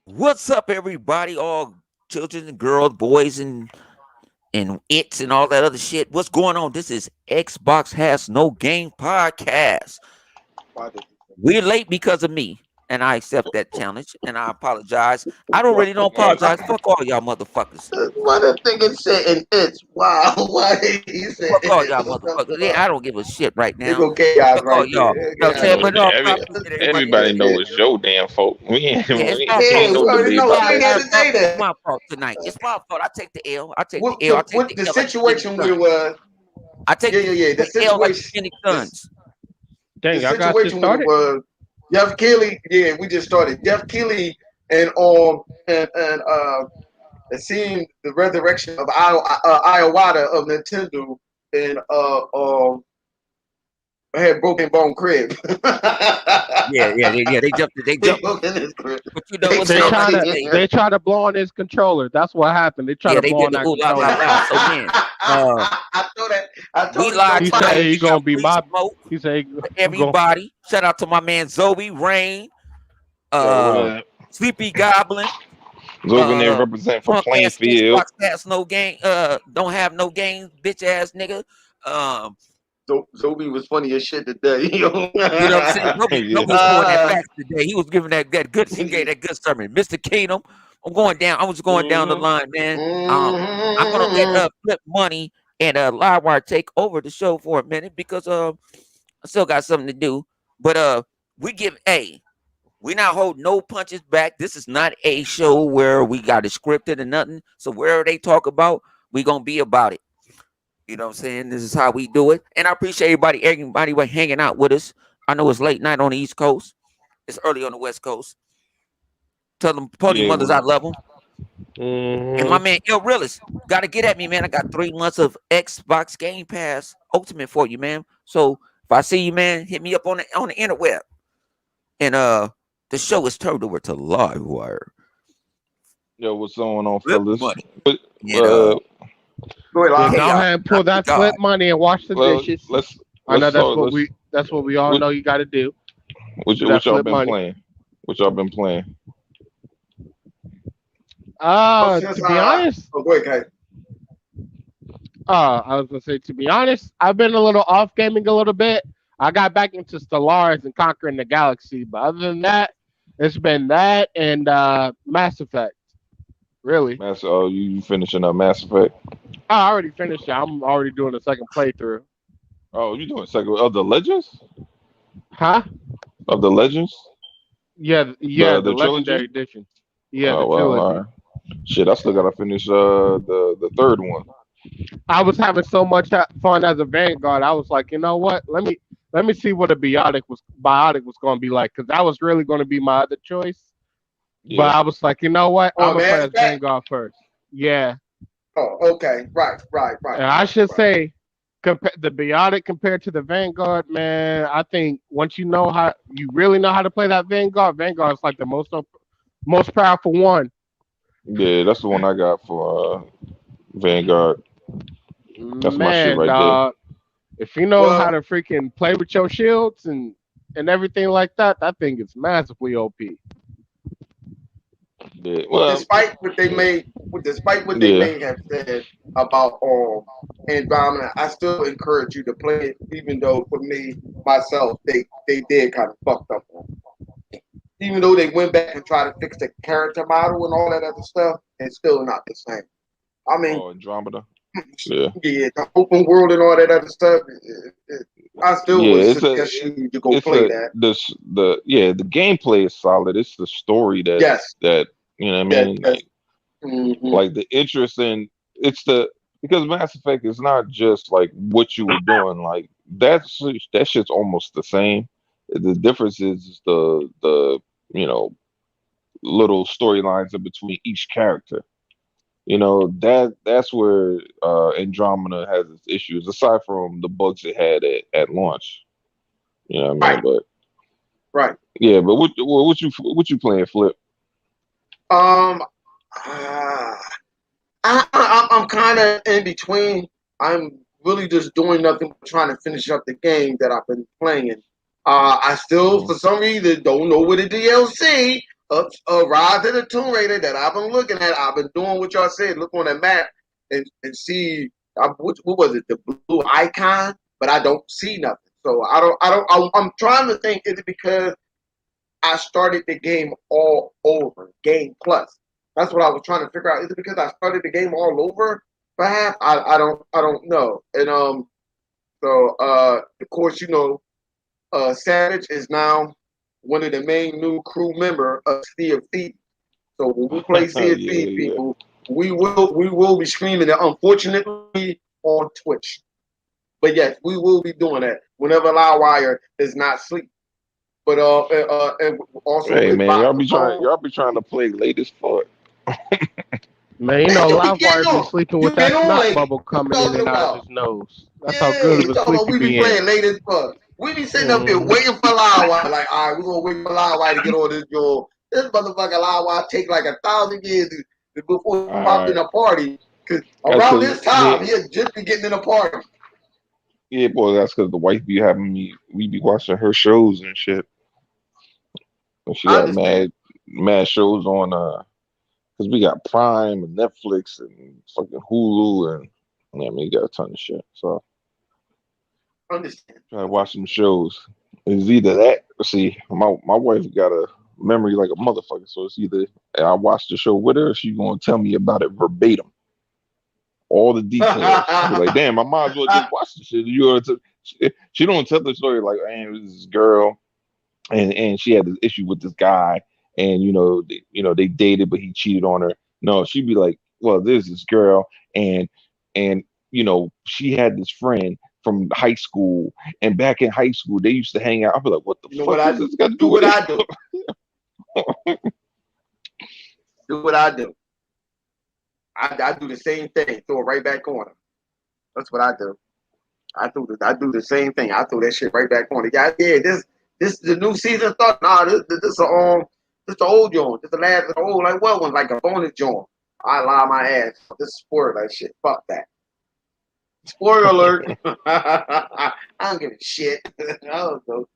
What's up, everybody? All children and girls, boys and its and all that other shit. What's going on? This is Xbox Has No Game podcast. We're late because of me, and I accept that challenge, and I apologize. I don't really don't apologize. Fuck all y'all motherfuckers. What a thing is saying it's wow. Why he said Fuck all y'all motherfuckers. Yeah, I don't give a shit right They now. go chaos Fuck all right y'all. there. You know what I'm saying? But no, I appreciate Everybody everybody. know it's your damn fault. We ain't it's my ain't fault. no we already debate know. about We ain't that. had to say It's that. my fault tonight. It's my fault. I take the L. I take What the L. I take what the the L like situation Phoenix we Suns. were? I take The the L like the situation. Phoenix The, Suns. the Dang, y'all got shit situation we started? were. Jeff Keighley. Yeah, we just started. Jeff Keighley and it seemed the resurrection of Iowata of Nintendo and had broken bone crib. Yeah. They jumped. They He jumped. broke in his crib. But you know what's They up? try Like to they say, they try to blow on his controller. That's what happened. They try yeah, to they blow did on the that ooh la la controller. la. So man, I told that. I told we him live He don't said tonight. fight. he We got gonna be free my. smoke He said for he gonna. everybody. Shout out to my man Zoe Rain, Yo, what uh, up? Sleepy Goblin, Zogan there represent for punk ass Plainfield. Xbox has no game. Don't have no games, bitch ass nigga. Um, Zoe was funny as shit today. Yo. You know what I'm saying? Nobody Yeah. was going that fast today. He was giving that good. He gave that good sermon. Mr. Keenum, I'm going down. I was going down the line, man. I'm gonna let Flip Money and Livewire take over the show for a minute because I still got something to do. But we give we not hold no punches back. This is not a show where we got it scripted or nothing. So wherever they talk about, we gonna be about it. You know what I'm saying? This is how we do it. And I appreciate everybody hanging out with us. I know it's late night on the East Coast. It's early on the West Coast. Tell them pony Yeah, mothers I love them. And my Mhm. man, Ill Realist, got to get at me, man. I got 3 months of Xbox Game Pass Ultimate for you, man. So if I see you, man, hit me up on the interweb. And the show is turned over to Livewire. Yo, what's going on, Flip fellas? Money. But, And Go ahead, Yeah, Lon. go chaos. ahead and pull that God. flip money and wash the well, dishes. let's I know let's talk. Let's that's what we all what know you got to do. what, Do what that y'all flip been money. playing? What y'all been playing? Since To be honest, go ahead, guys. I was gonna say to be honest, I've been a little off gaming a little bit. I got back into Stellaris and Conquering the Galaxy, but other than that, it's been that and Mass Effect. Really, You finishing up Mass Effect? I already finished it. I'm already doing the second playthrough. Oh, you doing second of the Legends? Huh? Of the Legends? Yeah, the The Legendary trilogy? Edition. Yeah, the Oh well, all trilogy. right. Shit, I still gotta finish the third one. I was having so much fun as a Vanguard. I was like, you know what? Let me see what a biotic was going to be like because that was really going to be my other choice. But Yeah. I was like, you know what? Oh, I'm gonna play Mass as Effect? Vanguard first. Yeah, Oh, okay. Right. and I should say, the biotic compared to the Vanguard, man. I think once you really know how to play that Vanguard. Vanguard is like the most powerful one. Yeah, that's the one I got for Vanguard. That's my shit Man, right there. dog. If you know how Well, to freaking play with your shields and everything like that, that thing is massively OP. Yeah. Well, despite what they yeah. may have said about Andromeda, I still encourage you to play it, even though for me myself they did kind of fucked up on it. Even though they went back and tried to fix the character model and all that other stuff, it's still not the same. I mean, Oh, Andromeda. Yeah. yeah, the open world and all that other stuff. I still Yeah, would suggest you to go it's play a that. the gameplay is solid. It's the story Yes, that you know what I that mean. that's hmm Like the interest in it's the because Mass Effect is not just like what you were doing. Like that shit's almost the same. The difference is the you know little storylines in between each character. That's where Andromeda has its issues, aside from the bugs it had at launch. You know what I mean? Right, But right. yeah, but what you playing, Flip? Um, uh, I'm kind of in between. I'm really just doing nothing but trying to finish up the game that I've been playing. I still, Mm. for some reason, don't know what the DLC of Rise of the Tomb Raider that I've been looking at. I've been doing what y'all said, look on the map and see what was it, the blue icon, but I don't see nothing. So I'm trying to think, is it because I started the game all over, Game Plus? That's what I was trying to figure out. Is it because I started the game all over? Perhaps I don't know. And so of course Savage is now one of the main new crew member of Sea of Thieves. So when we play Sea of Yeah, Thieves, yeah. people, we will be streaming it. Unfortunately, on Twitch. But yes, we will be doing that whenever Livewire is not asleep. But and also Hey with man, Box of Phone. y'all be trying to play late as fuck. Man, We getting Livewire be on. sleeping with You that been on snot late. bubble What coming you in talking and out of about? his nose. That's how Yeah, good of he a talking sleep about he we be be in. playing late as fuck. We be sitting up here Hmm. waiting for Livewire. Like, all right, we're gonna wait for Livewire to get on this joint. This motherfucker Livewire take like 1,000 years before he All popped in right, a party. Cause that's around cause this yeah, time he'll just be getting in a party. yeah, boy, that's cause the wife be having me. We be watching her shows and shit. And she I got understand. mad shows on. Cause we got Prime and Netflix and fucking Hulu and yeah, I mean, you got a ton of shit. So Understand. try to watch some shows. It's either that. See, my wife got a memory like a motherfucker. So it's either I watch the show with her, or she gonna tell me about it verbatim, all the details. I'll be like, damn, I might as well just watch the shit. She don't tell the story like, man, it was this girl, and she had this issue with this guy, and they dated, but he cheated on her. No, she'd be like, well, there's this girl, and she had this friend from high school, and back in high school they used to hang out. I'd be like, what the You know what fuck I does do? this got to do Do with what it? I do. Do what I do. I do the same thing. Throw it right back on him. That's what I do. I do the same thing. I throw that shit right back on it. Yeah, yeah. This the new season start. Nah, this the old joint. This the last the old like what one like a bonus joint. I lie my ass. This is spoiler that shit. Fuck that. Spoiler alert. I don't give a shit. I don't know.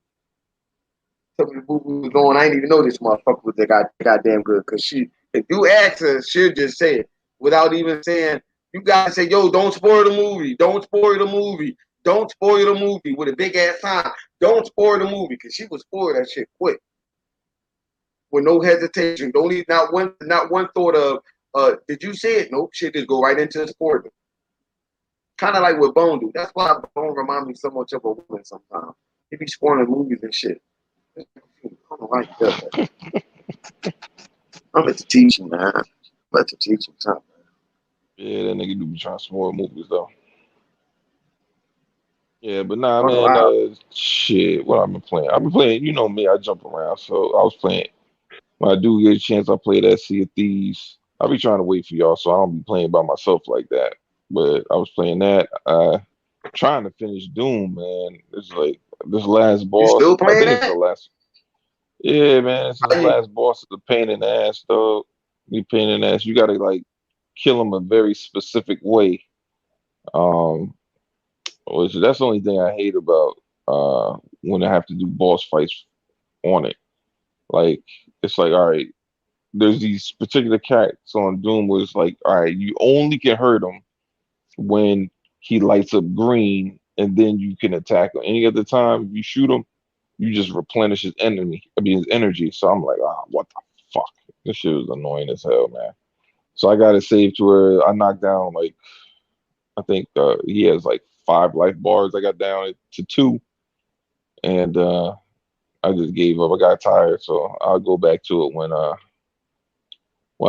Some of the movie was going. I didn't even know this motherfucker was goddamn good. Cause if you ask her, she'll just say it without even saying. You guys say, "Yo, don't spoil the movie. Don't spoil the movie. Don't spoil the movie" with a big ass sign. Don't spoil the movie, cause she would spoil that shit quick with no hesitation. Don't need not one thought of, did you see it? Nope. Shit just go right into the spoiler. Kind of like what Bone do. That's why Bone remind me so much of a woman sometimes. He be spoiling movies and shit. I don't know why he does that. I'm at the teaching, man. I'm at the teaching time. Yeah, that nigga do be trying to spoil movies though. Yeah, but nah, Oh, man. wow. Shit, what I've been playing? I've been playing. You know me, I jump around, so I was playing. When I do get a chance, I play that Sea of Thieves. I'll be trying to wait for y'all, so I don't be playing by myself like that. But I was playing that. Trying to finish Doom, man. It's like this last You boss. still I playing think it's the that? last. Yeah, man. This is the I, last boss. Is a pain in the ass, dog. Be pain in the ass. You gotta like kill him a very specific way. Um, which that's the only thing I hate about when I have to do boss fights on it. Like it's like, all right, there's these particular characters on Doom where it's like, all right, you only can hurt him when he lights up green, and then you can attack him. Any other time, if you shoot him, you just replenish his enemy, I mean his energy. So I'm like, ah, what the fuck? This shit was annoying as hell, man. So I got it saved to where I knocked down like I think he has like 5 life bars. I got down to 2, and I just gave up. I got tired, so I'll go back to it when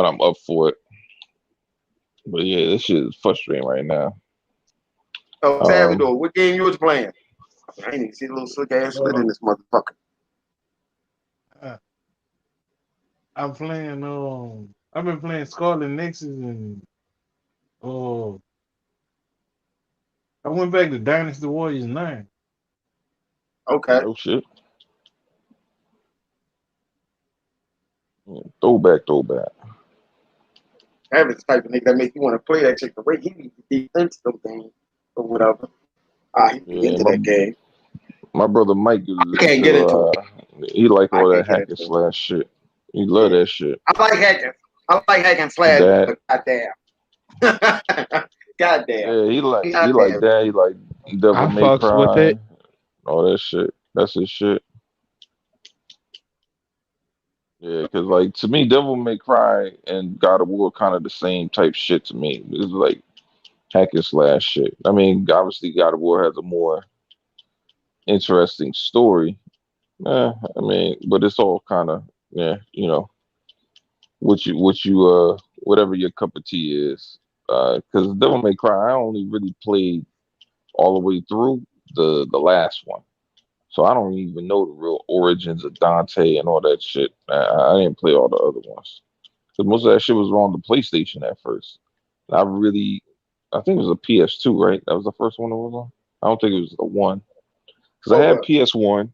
I'm up for it. But yeah, this shit is frustrating right now. oh, Um, Salvador, what game you was playing? I ain't even see a little slick ass slit Uh, in this motherfucker. I'm playing. I've been playing Scarlet Nexus, and I went back to Dynasty Warriors 9. Okay. Oh shit. Throwback, throwback. Average type of nigga that make you want to play that shit. The way he be deep into them things or whatever. He be Yeah, into that game. my brother Mike is I can't get into into it. he like I all that can't get hack and into it. slash shit. He love Yeah. that shit. I like hacking. I like hacking slash, That but goddamn. Goddamn. yeah, he like Goddamn. that. He like Devil I May fucks with Cry, it. all that shit. That's his shit. Yeah, because like to me, Devil May Cry and God of War kind of the same type shit to me. It's like hack and slash shit. I mean, obviously God of War has a more interesting story. I mean, but it's all kind of yeah, whatever your cup of tea is. Because Devil May Cry, I only really played all the way through the last one. So I don't even know the real origins of Dante and all that shit. I didn't play all the other ones because most of that shit was on the PlayStation at first. And I think it was a PS2, right? That was the first one it was on. I don't think it was the one because I What had was? PS1,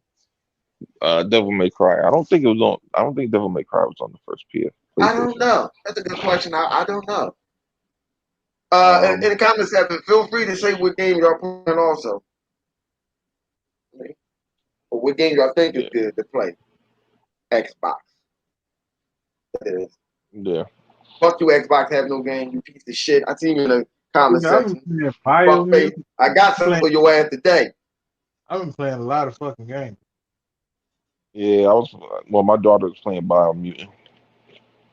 Devil May Cry. I don't think it was on. I don't think Devil May Cry was on the first PS I don't PlayStation. know. That's a good question. I don't know. In Um, the comment section, feel free to say what game y'all playing also. Or what game y'all think is yeah, good to play. Xbox. That is. yeah, Fuck you, Xbox have no game, you piece of shit. I seen you in the comment I've been section. playing Fuck BioMutant. face. I got something Playing, for your ass today. I've been playing a lot of fucking games. yeah. I was well. My daughter was playing Biomutant.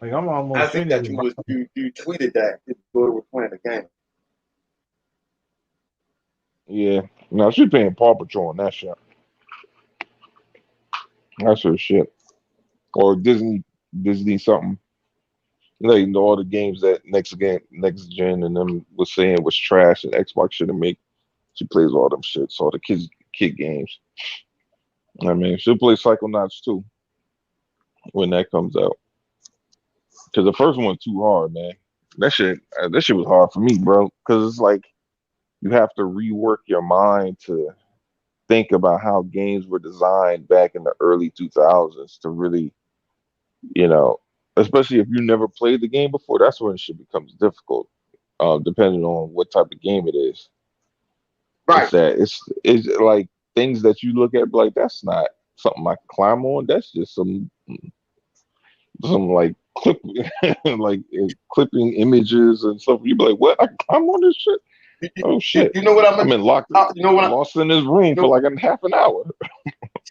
Like I'm I almost think finished that with you tweeted that your daughter was playing the game. Yeah, no, she playing Paw Patrol and that shit. That's her shit. Or Disney something. Like all the games that next gen and them was saying was trash and Xbox shouldn't make. She plays all them shits, all the kid games. I mean, she'll play Psychonauts too when that comes out. Cause the first one's too hard, man. That shit was hard for me, bro. Cause it's like you have to rework your mind to think about how games were designed back in the early 2000s to really, you know, especially if you never played the game before. That's when shit becomes difficult, depending on what type of game it is. Right. It's like things that you look at like that's not something I can climb on. That's just some like clip like clipping images and stuff. You be like, what? I can climb on this shit? You, you, Oh you shit! you know what I'm I'm gonna in locked, you know what lost in this room for you like a half an hour.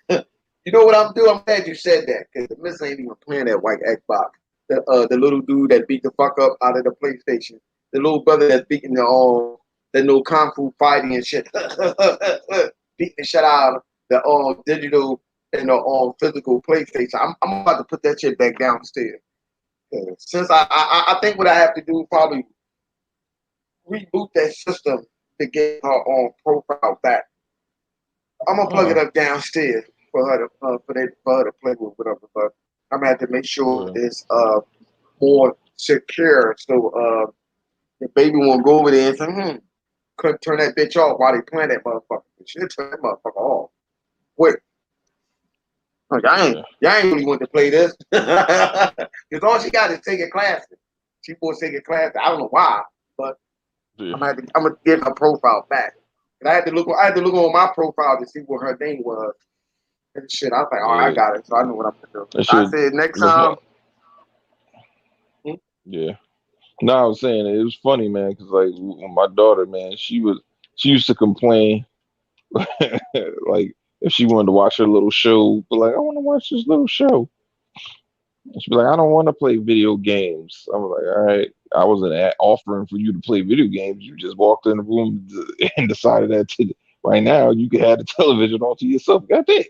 you know what I'm doing? I'm glad you said that because the miss ain't even playing that white Xbox. The little dude that beat the fuck up out of the PlayStation. The little brother that's beating the little kung fu fighting and shit. Beating the shit out of the digital and the physical PlayStation. I'm about to put that shit back downstairs. Since I think what I have to do probably reboot that system to get her on profile back. I'm gonna plug it Oh, up downstairs for her to play with whatever. But I'm gonna have to make sure well, it's more secure so the baby won't go over there and say, couldn't turn that bitch off while they playing that motherfucker. She'll turn that motherfucker off. Wait, like, yeah, y'all ain't really want to play this. Because all she got is taking classes. She was taking classes. I don't know why, but yeah, I'm gonna get her profile back. And I had to look on my profile to see what her name was. And shit, I was like, oh, I yeah. got it. So I know what I'm gonna do. That I shit. said next That's time. not. Yeah. No, I was saying it was funny, man, because like when my daughter, man, she used to complain like if she wanted to watch her little show, but like I want to watch this little show. And she'd be like, I don't want to play video games. I'm like, all right, I wasn't offering for you to play video games. You just walked in the room and decided that right now you can have the television on to yourself. Got that.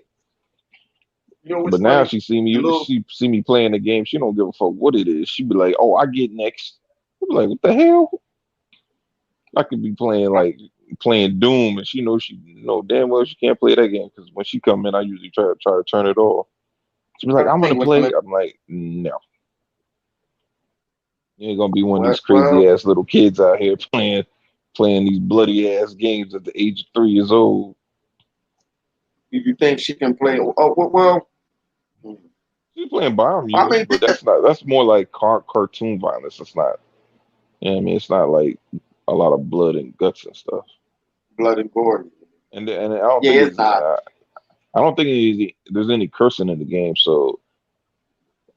You know what's But now funny? The little she see me playing the game. She don't give a fuck what it is. She be like, oh, I get next. I be like, what the hell? I could be playing Doom, and she know damn well she can't play that game because when she come in, I usually try to turn it off. She be like, I'll I'm tell gonna you what's gonna play. I'm like, no. You ain't gonna be one of these Well, crazy ass little kids out here playing these bloody ass games at the age of 3 years old. if you think she can play, well, She's playing bomb I units, mean, but that's more like cartoon violence. It's not. You know what I mean? It's not like a lot of blood and guts and stuff. blood and gore. And I don't Yeah, think it's it's not. I don't think there's any cursing in the game. So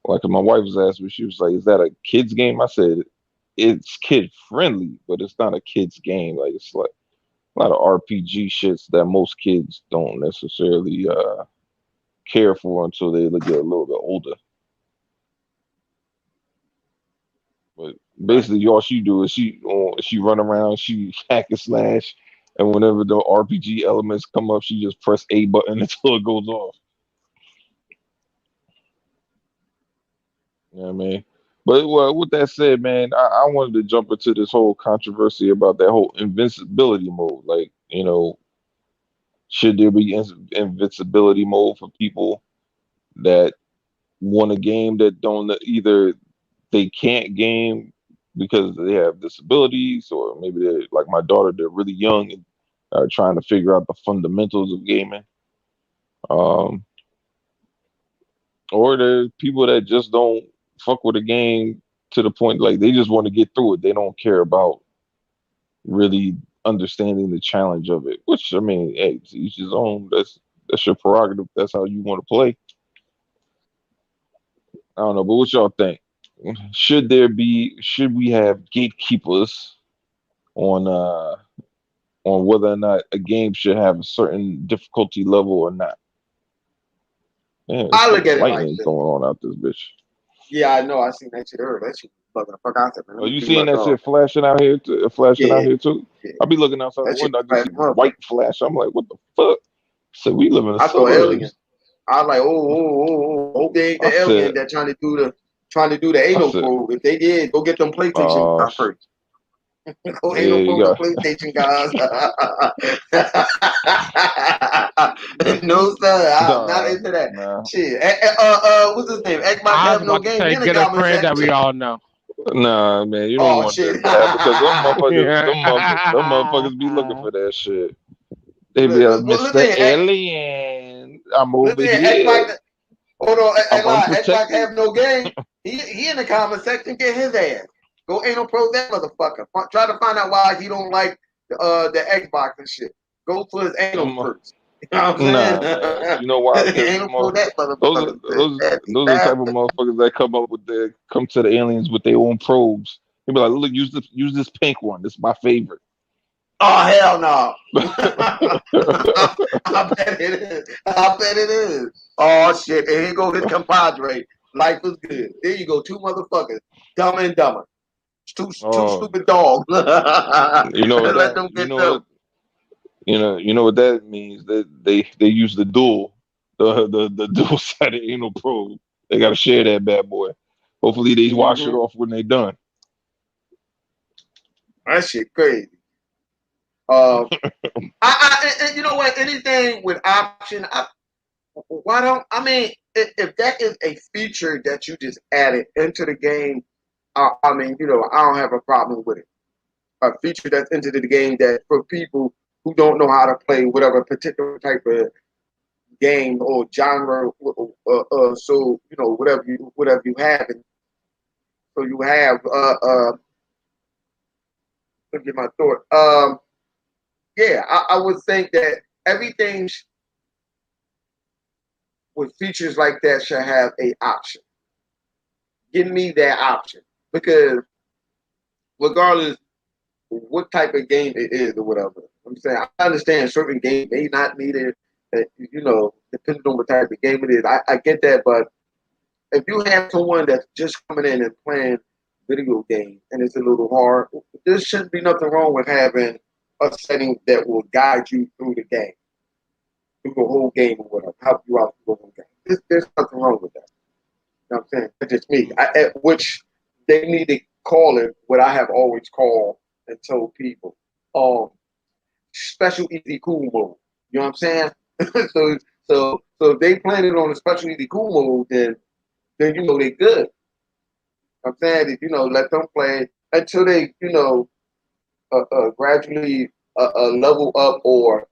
like my wife was asking me, she was like, "Is that a kids game?" I said, "It's kid friendly, but it's not a kids game. Like it's like a lot of RPG shits that most kids don't necessarily care for until they get a little bit older. But Right. basically, all she do is she run around, she hack and slash, and whenever the RPG elements come up, she just press A button until it goes off. You know what I mean? But well, with that said, man, I wanted to jump into this whole controversy about that whole invincibility mode. Like, should there be invincibility mode for people that want a game that don't either they can't game because they have disabilities, or maybe they're like my daughter, they're really young and are trying to figure out the fundamentals of gaming. Um, or there's people that just don't fuck with a game to the point like they just want to get through it. They don't care about really understanding the challenge of it. Which I mean, hey, to each his own. That's your prerogative. That's how you want to play. I don't know, but what y'all think? Should we have gatekeepers on whether or not a game should have a certain difficulty level or not? Man, there's I look some at it like lightning this. going on out this bitch. Yeah, I know. I seen that shit earlier. That shit fucking the fuck out there, man. Are Let me you bring seeing my that dog. shit flashing out here? Flashing out Yeah, here too. yeah. I be looking outside the That shit window. I just fast see this motherfucker. white flash. I'm like, what the fuck? So we live in the I thought alien. suburbs. I was like, oh. Hope they ain't I the alien said, that trying to do the I anal said, probe. If they did, go get them PlayStation guys first. Go yeah, anal you probe them got PlayStation guys. No sir, I'm not nah, into that. nah, Shit. What's his name? Xbox I was have no about to game say, in the get a comment friend that we section. all know. nah, man. You don't Oh want shit. that bad because Yeah. them motherfuckers be looking for that shit. They be like, Well, Mr. Alien, I'm over listen, here. Xbox. Hold on, I'm Xbox unprotected. have no game. He in the comment section. Get his ass. Go anal pro that motherfucker. Try to find out why he don't like the Xbox and shit. Go for his anal Them, first. You know what I'm nah, man. You know why? saying? Because Anal pro that those are motherfucker. those Nasty those are the type of bastard. motherfuckers that come to the aliens with their own probes. They be like, look, use this pink one. This is my favorite. Oh hell no. I bet it is. I bet it is. Oh shit. And here go his compadre. Life was good. There you go. Two motherfuckers. Dumber and dumber. Two Oh, stupid dogs. you know what Let that? them get them. You know what that means? That they use the dual, the dual sided anal probe. They got to share that bad boy. Hopefully they wash it Mm-hmm. off when they done. That shit crazy. Uh, and you know what? Anything with option, why don't I mean if that is a feature that you just added into the game, I mean I don't have a problem with it. A feature that's into the game that for people who don't know how to play whatever particular type of game or genre, so whatever you have, and so you have let me get my thought. Yeah, I would think that everything with features like that should have a option. Give me that option because regardless what type of game it is or whatever, I'm saying I understand certain games may not need it. Depending on what type of game it is, I get that. But if you have someone that's just coming in and playing video games and it's a little hard, there shouldn't be nothing wrong with having a setting that will guide you through the game, through the whole game or whatever, help you out through the whole game. There's nothing wrong with that. You know what I'm saying? That's just me. Which they need to call it what I have always called and told people. Special easy cool mode. You know what I'm saying? so if they plan it on a special easy cool mode, then they good. I'm saying that, let them play until they, gradually level up or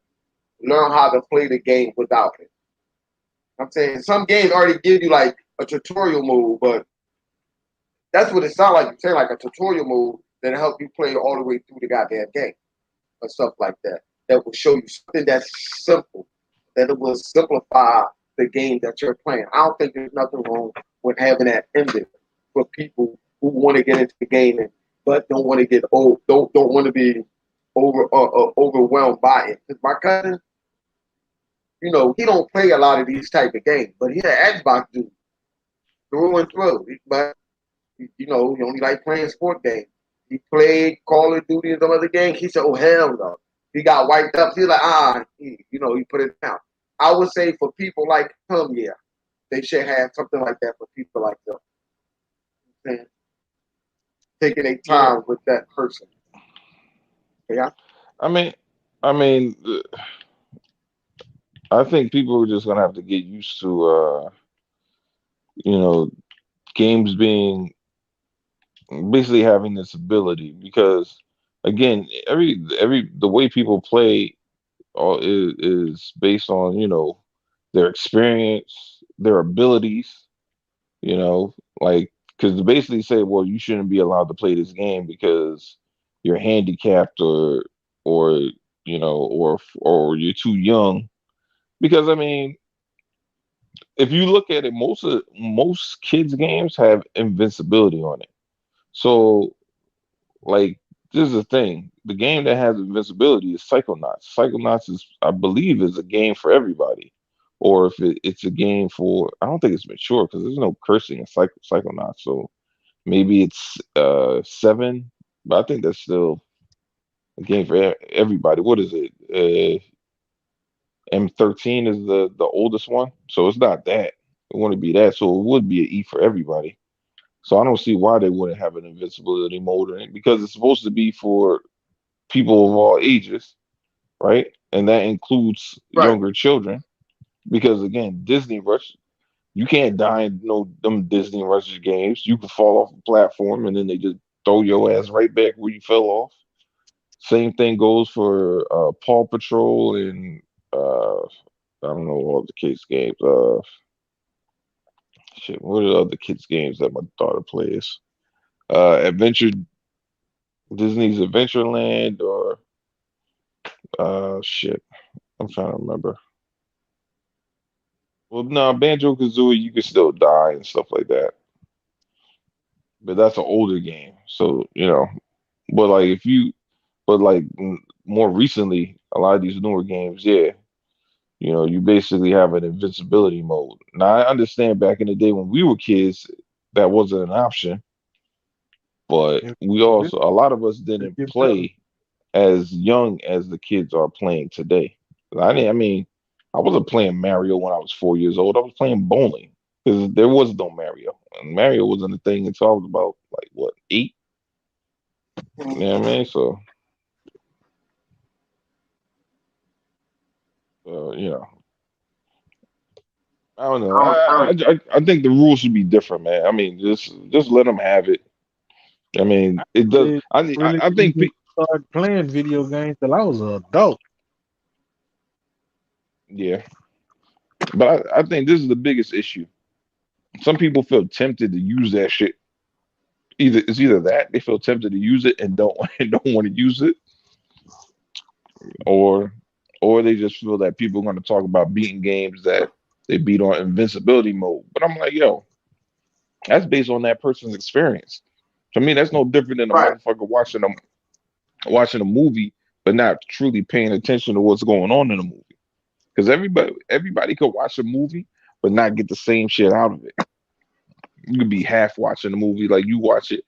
learn how to play the game without it. I'm saying some games already give you like a tutorial move, but that's what it sounds like. You're saying like a tutorial move that'll help you play all the way through the goddamn game or stuff like that. That will show you something that's simple, that it will simplify the game that you're playing. I don't think there's nothing wrong with having that in there for people who want to get into the game but don't want to get old, don't want to be overwhelmed by it. 'Cause my cousin, he don't play a lot of these type of games, but he an Xbox dude through and through. But he only like playing sport games. He played Call of Duty and some other games. He said, "Oh hell no!" He got wiped up. He's like, he put it down. I would say for people like him, yeah, they should have something like that for people like them. Man, taking a Yeah. time with that person. Yeah. I mean, I mean, I think people are just gonna have to get used to, you know, games being basically having this ability because, again, every the way people play is based on their experience, their abilities. You know, like because basically say, well, you shouldn't be allowed to play this game because you're handicapped or or you're too young. Because I mean, if you look at it, most kids games have invincibility on it. So like this is the thing. The game that has invincibility is Psychonauts. Psychonauts is, I believe, is a game for everybody. Or if it's a game for, I don't think it's mature because there's no cursing in Psychonauts. So maybe it's 7, but I think that's still a game for everybody. What is it? M13 is the oldest one, so it's not that. It wouldn't be that, so it would be an E for everybody. So I don't see why they wouldn't have an invincibility mode in it because it's supposed to be for people of all ages, right? And that includes Right. younger children. Because again, Disney Rush, you can't die in no them Disney Rush games. You can fall off a platform and then they just throw your ass right back where you fell off. Same thing goes for Paw Patrol and I don't know all the kids games. Shit, what are the other kids games that my daughter plays? Adventure Disney's Adventureland or shit. I'm trying to remember. Well, no, Banjo Kazooie, you can still die and stuff like that, but that's an older game. So but like if you, but like more recently, a lot of these newer games, yeah, you basically have an invincibility mode. Now I understand back in the day when we were kids, that wasn't an option, but we also a lot of us didn't play as young as the kids are playing today. I mean, I wasn't playing Mario when I was 4 years old. I was playing bowling because there was no Mario, and Mario wasn't a thing until I was about like what 8. You know what I mean? So, I don't know. I think the rules should be different, man. I mean, just let them have it. I mean, it does. Really, I really I think didn't start playing video games till I was an adult. yeah, but I think this is the biggest issue. Some people feel tempted to use that shit. Either that they feel tempted to use it and don't and don't want to use it, or they just feel that people are going to talk about beating games that they beat on invincibility mode. But I'm like, yo, that's based on that person's experience. To me, that's no different than a Right. motherfucker watching a movie but not truly paying attention to what's going on in the movie. Because everybody could watch a movie but not get the same shit out of it. You could be half watching the movie like you watch it,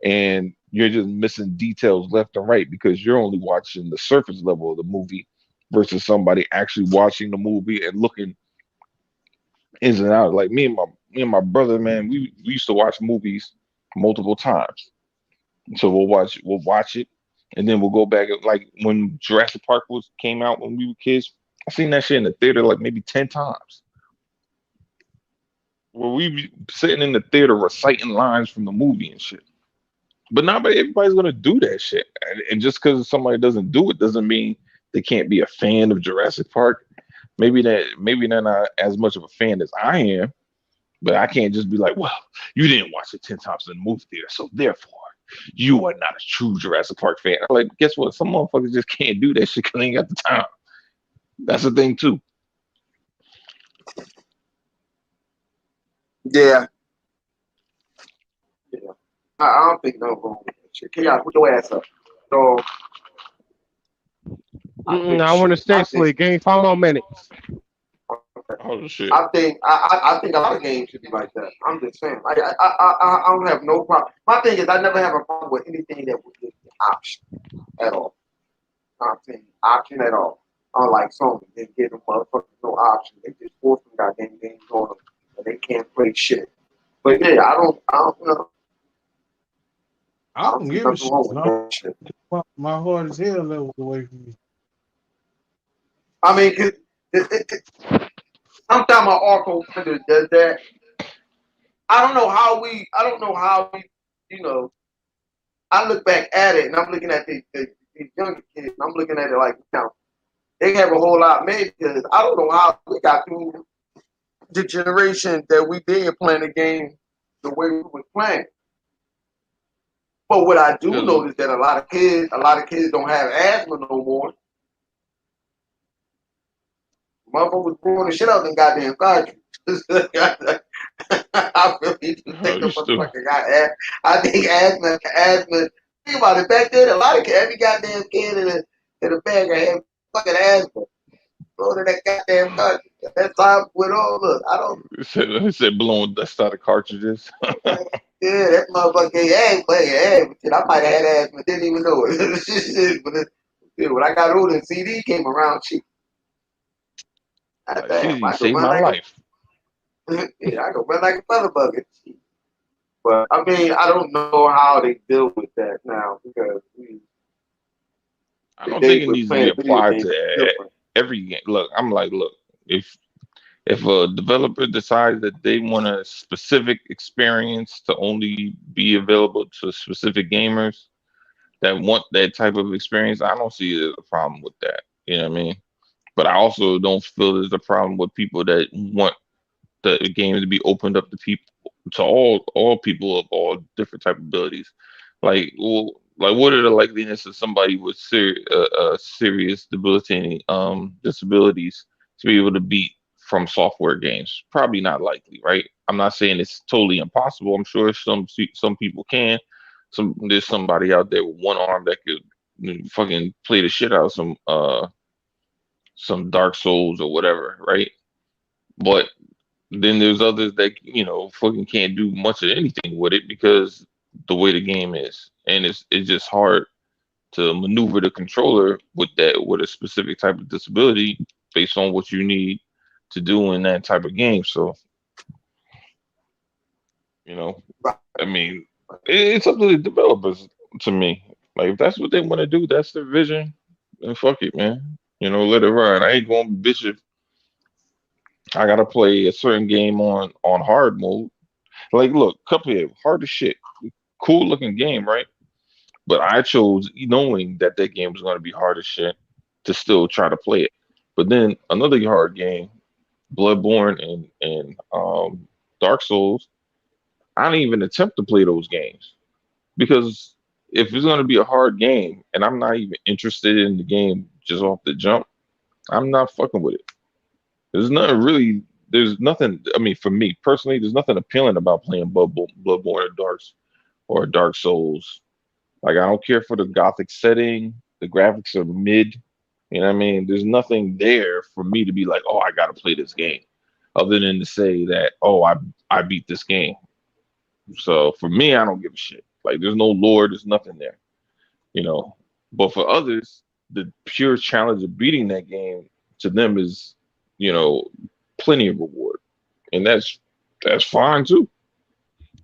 and you're just missing details left and right because you're only watching the surface level of the movie versus somebody actually watching the movie and looking ins and out. Like me and my brother, man, we used to watch movies multiple times. So we'll watch it, and then we'll go back. Like when Jurassic Park was came out when we were kids, I seen that shit in the theater like maybe 10 times. where we be sitting in the theater reciting lines from the movie and shit. But not everybody's gonna do that shit. And just because somebody doesn't do it doesn't mean they can't be a fan of Jurassic Park. Maybe they're not as much of a fan as I am, but I can't just be like, well, you didn't watch it 10 times in the movie theater, so therefore you are not a true Jurassic Park fan. I'm like, guess what? Some motherfuckers just can't do that shit because they ain't got the time. That's the thing too. Yeah. Yeah. I don't think no wrong with that shit. Can y'all put your ass up? So I think I want to shit. stay asleep. Give me 5 more minutes. Oh shit. I think a lot of games should be like that. I'm just saying. I don't have no problem. My thing is I never have a problem with anything that would give me option at all. I'm saying option at all. Unlike Sony, they give them motherfuckers no option. They just force them goddamn games on them and they can't play shit. But yeah, I don't know. I I don't don't see give a nothing shit. wrong with that shit. My heart is hell levels away from me. I mean, 'cause sometimes I also wonder does that. I don't know how we, you know, I look back at it and I'm looking at these younger kids and I'm looking at it like, now, they have a whole lot made because I don't know how we got through the generation that we did playing the game the way we was playing. But what I do Because notice that a lot of kids don't have asthma no more. Motherfucker was blowing the shit out of them goddamn cartridges. I really do think the you still motherfucker got asthma. I think asthma. Think about it. Back then, a lot of every goddamn kid in a bag had fucking asthma. Go to that goddamn cartridge. That time with all look, I don't. it said blowing dust out of cartridges. Yeah, that motherfucker gave asthma. Shit, I might have had asthma, didn't even know it. Shit, when I got older and CD came around, shit, Like, damn, she I could saved run my like life. yeah, I could run like a motherfucker. But I mean, I don't know how they deal with that now because I the don't think days it we're needs to be playing video applied games is to different. every game. Look, I'm like, look, if a developer decides that they want a specific experience to only be available to specific gamers that want that type of experience, I don't see a problem with that. You know what I mean? But I also don't feel there's a problem with people that want the game to be opened up to people, to all people of all different type of abilities. Like, well, like what are the likeliness of somebody with serious debilitating disabilities to be able to beat from software games? Probably not likely, right? I'm not saying it's totally impossible. I'm sure some people can. There's somebody out there with one arm that could fucking play the shit out of some Dark Souls or whatever, right? But then there's others that fucking can't do much of anything with it because the way the game is, and it's just hard to maneuver the controller with a specific type of disability based on what you need to do in that type of game. So you know, Right. I mean, it's up to the developers to me. Like if that's what they want to do, that's their vision. Then fuck it, man. Let it run. I ain't gonna bitch if I gotta play a certain game on hard mode. Like, look, Cuphead, hard as shit. Cool looking game, right? But I chose knowing that that game was going to be hard as shit to still try to play it. But then another hard game, Bloodborne and Dark Souls, I didn't even attempt to play those games because if it's going to be a hard game and I'm not even interested in the game just off the jump, I'm not fucking with it. There's nothing really. There's nothing. I mean, for me personally, there's nothing appealing about playing Bloodborne or Dark Souls. Like I don't care for the gothic setting. The graphics are mid. You know what I mean? There's nothing there for me to be like, oh, I gotta play this game, other than to say that, oh, I beat this game. So for me, I don't give a shit. Like there's no lore, there's nothing there. You know. But for others, the pure challenge of beating that game to them is, you know, plenty of reward, and that's fine too.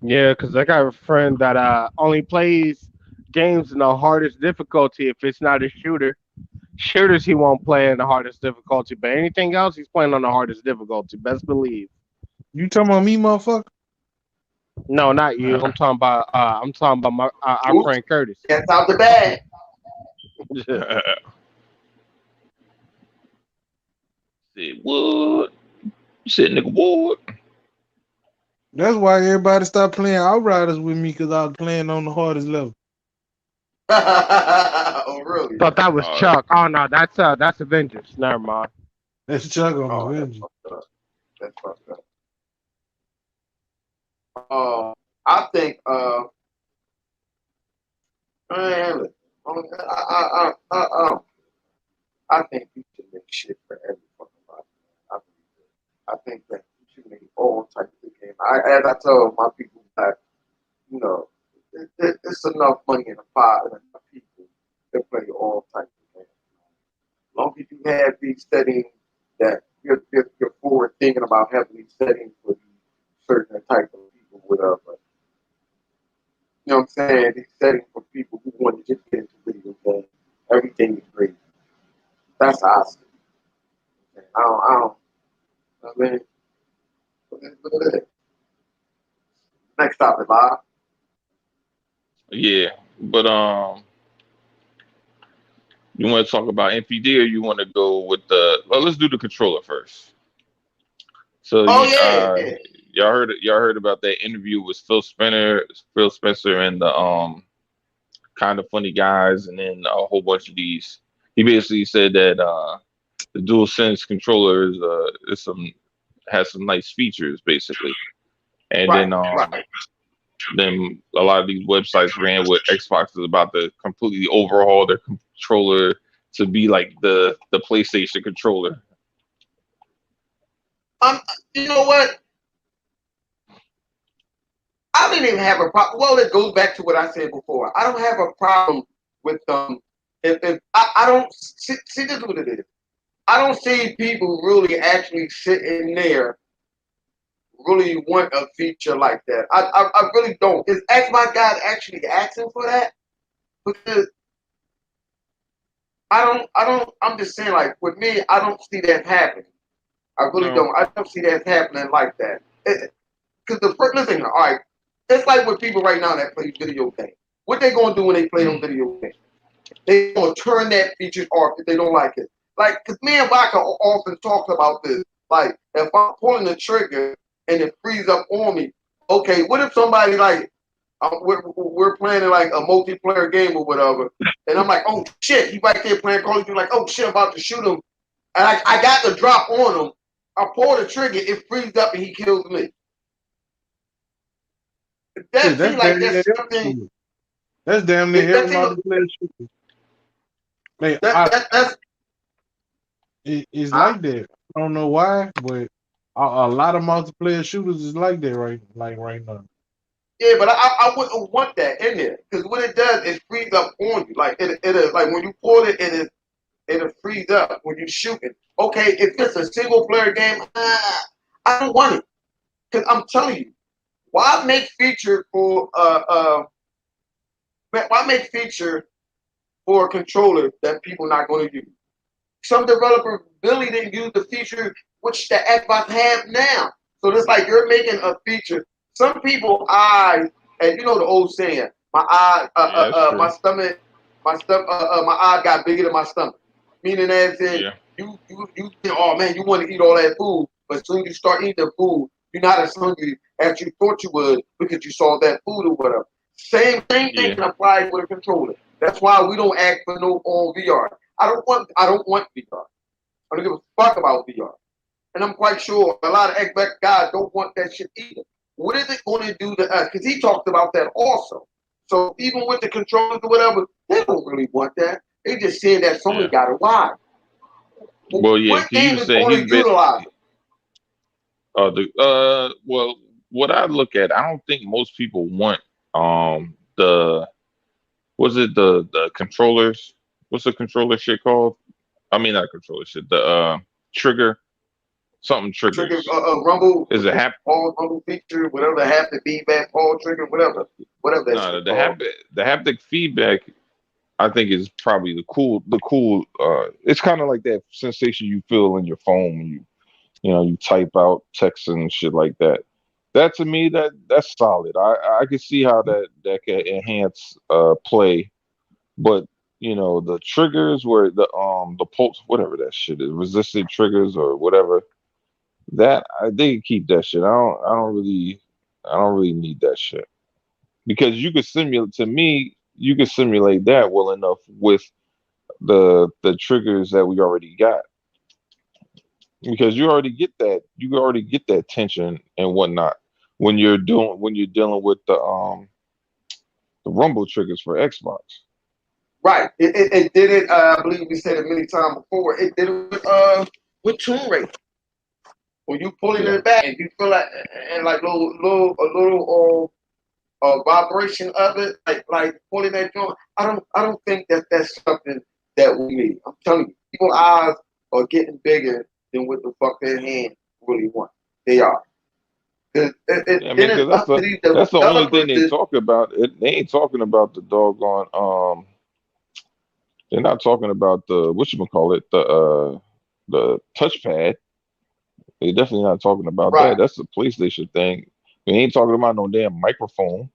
Yeah, because I got a friend that only plays games in the hardest difficulty if it's not a shooter. Shooters he won't play in the hardest difficulty, but anything else he's playing on the hardest difficulty. Best believe. You talking about me, motherfucker? No, not you. I'm talking about my our Oops, friend Curtis. that's out the bag. Said what? You said nigga what? That's why everybody stopped playing Outriders with me because I was playing on the hardest level. Oh, really? Thought that was Uh, Chuck. Oh no, that's Avengers. Never mind. That's Chuck on Oh, that's Avengers. fucked up. That's fucked up. I think, man, look, I think you should make shit for every fucking body. I, I think that you should make all types of games. As I tell my people that, you know, it's enough money in the pot and enough people to play all types of games. As long as you have these settings that you're forward thinking about having these settings for these certain type of people, whatever. You know what I'm saying? These settings for people who want to just get into video games. Everything is great. That's how I see it. I mean, next topic, Bob. yeah, but you want to talk about NPD or you want to go with the? Well, let's do the controller first. So Oh you yeah, yeah. y'all heard about that interview with Phil Spencer, and the kind of funny guys, and then a whole bunch of these. He basically said that the DualSense controller is some has some nice features basically, and Right, right. then a lot of these websites ran with Xbox is about to completely overhaul their controller to be like the PlayStation controller. Um, you know what? I didn't even have a problem. Well, it goes back to what I said before. I don't have a problem with if I don't see this is what it is. I don't see people really actually sitting there really want a feature like that. I really don't. Is Xbox guys actually asking for that? Because I'm just saying, like, with me, I don't see that happening. I really No. don't. I don't see that happening like that. Because the first, listen, all right, it's like with people right now that play video games. What they gonna do when they play them video games? They gonna turn that feature off if they don't like it. Like, cause me and Vodka often talk about this. Like, if I'm pulling the trigger and it frees up on me, okay, what if somebody like we're playing like a multiplayer game or whatever, and I'm like, oh shit, he right there playing Call of Duty, like, oh shit, I'm about to shoot him, and I got the drop on him. I pull the trigger, it frees up, and he kills me. Shit, That that's seems like damn near that's every something. shooter. That's damn near That every seems multiplayer shooter. Man, that's it's huh? like that. I don't know why, but a lot of multiplayer shooters is like that right now. Yeah, but I wouldn't want that in there because what it does is freeze up on you. Like it is like when you pull it, it freeze up when you shoot it. Okay, if it's a single player game, I don't want it because I'm telling you, why make feature for why make feature for a controller that people not going to use? Some developer really didn't use the feature which the Xbox have now. So it's like you're making a feature. Some people eyes, and you know the old saying, my eye, Yeah, that's my true. stomach, my eye got bigger than my stomach. Meaning as in Yeah, you think, oh man, you want to eat all that food, but as soon as you start eating the food, you're not as hungry as you thought you would because you saw that food or whatever. Same thing yeah, can apply with a controller. That's why we don't ask for no on VR. I don't want VR. I don't give a fuck about VR. And I'm quite sure a lot of Xbox guys don't want that shit either. What is it going to do to us? Because he talked about that also. So even with the controllers or whatever, they don't really want that. They just saying that Sony yeah. got it. Why? Well, yeah, What 'cause he game was is saying going he to bet. utilize it? Well, what I look at, I don't think most people want the was it the controllers? What's the controller shit called? I mean, not controller shit. The trigger something Trigger, triggers. Rumble, Is it hap? pause, Rumble feature, whatever the haptic feedback, pause trigger, whatever that No, shit called. the haptic feedback. I think is probably the cool. It's kind of like that sensation you feel in your phone when you You type out text and shit like that. That to me, that's solid. I can see how that can enhance play, but the triggers where the pulse, whatever that shit is, resistant triggers or whatever, that they can keep that shit. I don't really need that shit because you could simulate. To me, you could simulate that well enough with the triggers that we already got because you already get that tension and whatnot when you're dealing with the rumble triggers for Xbox. Right. It did it. I believe we said it many times before. It did it with Tomb Raider. When you pulling Yeah. it back and you feel like and like little vibration of it, like pulling that joint. I don't think that's something that we need. I'm telling you, people's eyes are getting bigger than what the fuck their hand really want. They are. Yeah, I mean, Then because it's up to these that's the only thing developers they to talk about. They ain't talking about the doggone. They're not talking about the whatchamacallit, the touchpad. They definitely not talking about that. right. That's the PlayStation thing. We ain't talking about no damn microphone.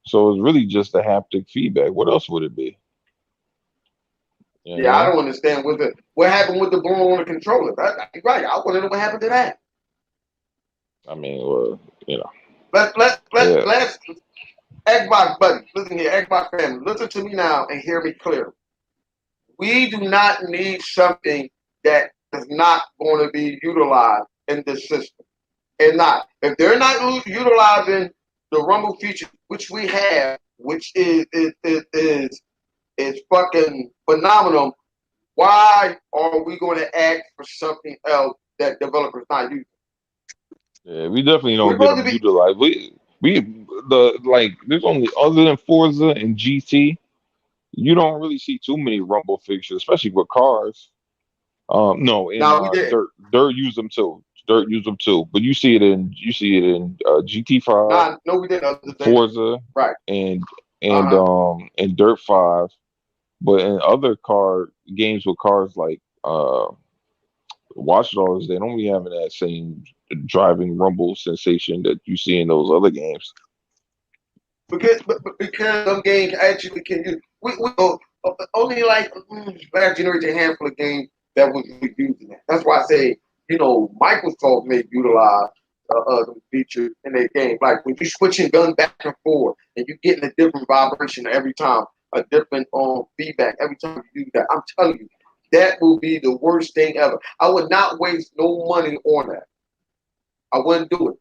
So it's really just the haptic feedback. What else would it be? You Yeah, I know? don't understand what happened with the blow on the controller. Right. I want to know what happened to that. I mean, well, you know, yeah, Let's Xbox buddy. Listen here, Xbox family. Listen to me now and hear me clearly. We do not need something that is not going to be utilized in this system. And not if they're not utilizing the Rumble feature, which we have, which is fucking phenomenal. Why are we going to ask for something else that developers not using? yeah. We definitely We're don't get supposed to them be utilized. There's only other than Forza and GT. You don't really see too many rumble fixtures, especially with cars. No, in now we did. Dirt use them too. Dirt use them too. But you see it in GT5, Nah, no, we didn't. Other than Forza, right. and Uh and huh. um and Dirt 5. But in other car games with cars like Watch Dogs, they don't really have that same driving rumble sensation that you see in those other games. Because some games actually can use we only like last generation a handful of games that was really using that. That's why I say Microsoft may utilize the feature in their game. Like when you switching guns back and forth and you getting a different vibration every time, a different feedback every time you do that. I'm telling you, that will be the worst thing ever. I would not waste no money on that. I wouldn't do it.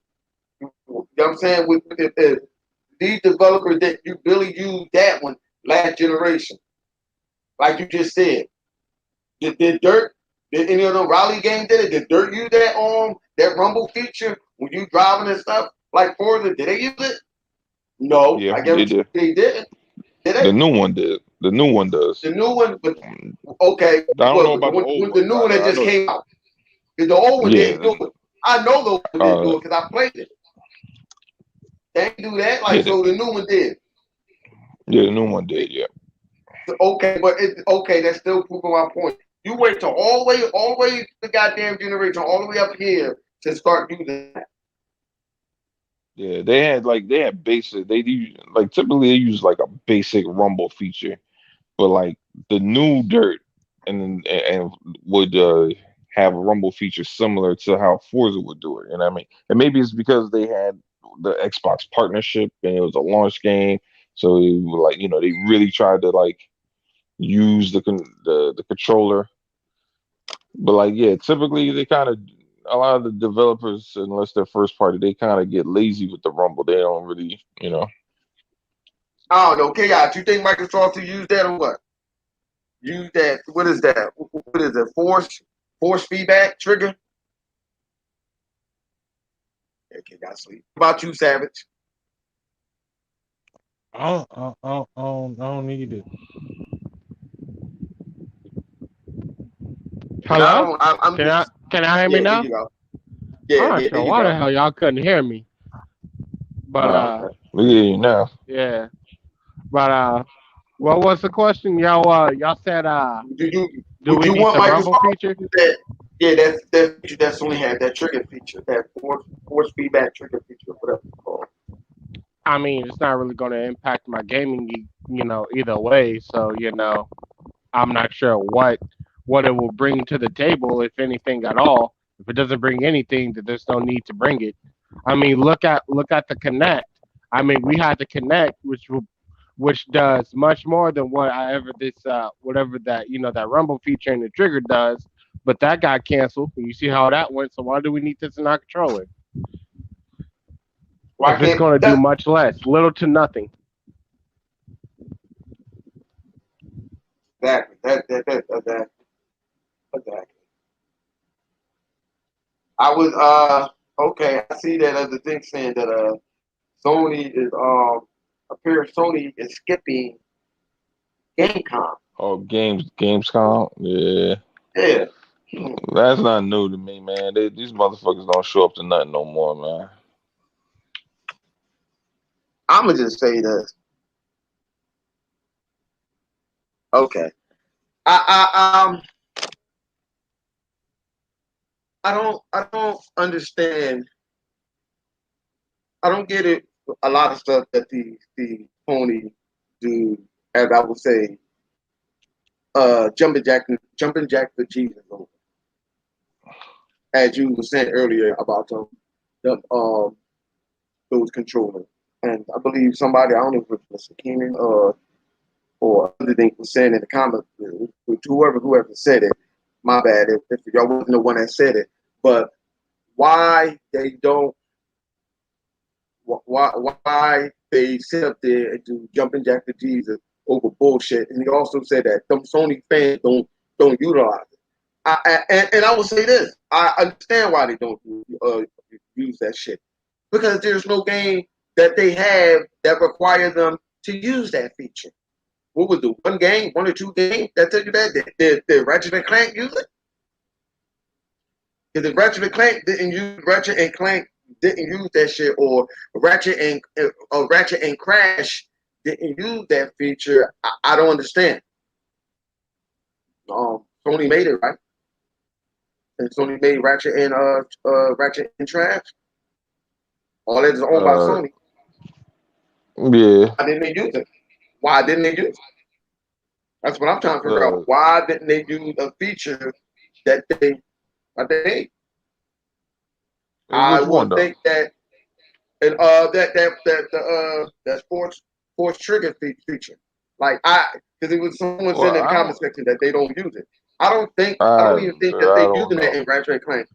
You know what I'm saying? If these developers that you really use that one last generation, like you just said, did Dirt, did any of the rally games did it? Did Dirt use that Rumble feature when you driving and stuff like Forza? Did they use it? No, Yeah, I they guarantee did. they didn't. Did The they? new one did. The new one does. The new one, but Mm, okay, I don't know what about the old when the one, new but one that I just know. came out? The old one Yeah, didn't do it. I know the old one didn't uh, do it because I played it. They didn't do that. yeah, Like so, the new one did. yeah, the new one did. Yeah, Okay, but okay. That's still proving my point. You wait till all the way to the goddamn generation, all the way up here to start using that. yeah. They had basic. They do like typically they use like a basic rumble feature, but like the new Dirt and would have a rumble feature similar to how Forza would do it. And I mean, and maybe it's because they had the Xbox partnership and it was a launch game, so like they really tried to like use the controller. But like yeah, typically they kind of a lot of the developers, unless they're first party, they kind of get lazy with the rumble. They don't really. I don't know, chaos. You think Microsoft will use that or what? Use that? What is that? What is it? Force feedback trigger? Yeah, chaos sleep. What about you, Savage? I don't need it. Cause I Hello? don't. I'm Can I just. can I hear me Yeah, there now? you go. I'm Yeah, not yeah, there sure you why the go. hell y'all couldn't hear me. But No, look at you now. yeah. But what was the question? Y'all said Do you do would we you need want the rumble Microsoft to feature? use that? Yeah, that feature that's only had that trigger feature, that force feedback trigger feature, whatever it's called. I mean, it's not really going to impact my gaming, either way. So, I'm not sure what it will bring to the table, if anything at all. If it doesn't bring anything, then there's no need to bring it. I mean, look at the Connect. I mean, we had the Connect, which does much more than whatever that Rumble feature and the trigger does. But that got canceled. You see how that went. So why do we need this in our controller Why if it's can't going to do that much less, little to nothing? exactly. I was okay. I see that other thing saying that Sony is appears Sony is skipping Gamecom. Oh, Gamescom. Yeah, Yeah. that's not new to me, man. These motherfuckers don't show up to nothing no more, man. I'ma just say this. Okay. I I don't understand. I don't get it. A lot of stuff that the Sony do, as I would say, jumping jack the Jesus over, as you were saying earlier about the those controllers. And I believe somebody, I don't know if it was Mr. Keenan or other thing was saying in the comments, whoever said it, my bad if y'all wasn't the one that said it, but why they don't why they sit up there and do jumping jack to Jesus over bullshit. And he also said that some Sony fans don't utilize it. And I will say this: I understand why they don't use that shit, because there's no game that they have that requires them to use that feature. What was the one game, one or two games that tell you that? Did Ratchet and Clank use it? Because if Ratchet and Clank didn't use that shit, or Ratchet and Crash didn't use that feature, I don't understand. Sony made it, right? And Sony made Ratchet and Trash. All that is owned by Uh, Sony. yeah. Why didn't they use it? Why didn't they use it? That's what I'm trying to figure out. Uh, Why didn't they use a feature that they made? I which one would though? think that and that sports trigger feature. Like because it was someone Well, saying in the I comment don't. section that they don't use it. I don't even think that I they don't using it know. in Ratchet and Clank.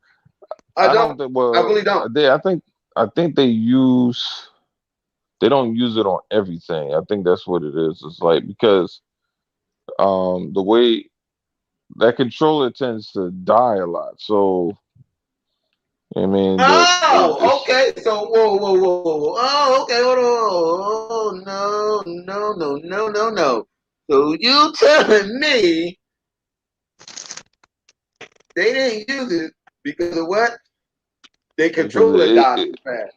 I I don't. don't think. I Well, really don't. I think they use. They don't use it on everything. I think that's what it is. It's like because the way that controller tends to die a lot. So I mean Oh, it's okay. So whoa. Oh, okay. Hold on. Oh, no. So you telling me they didn't use it because of what? They because controller died too fast.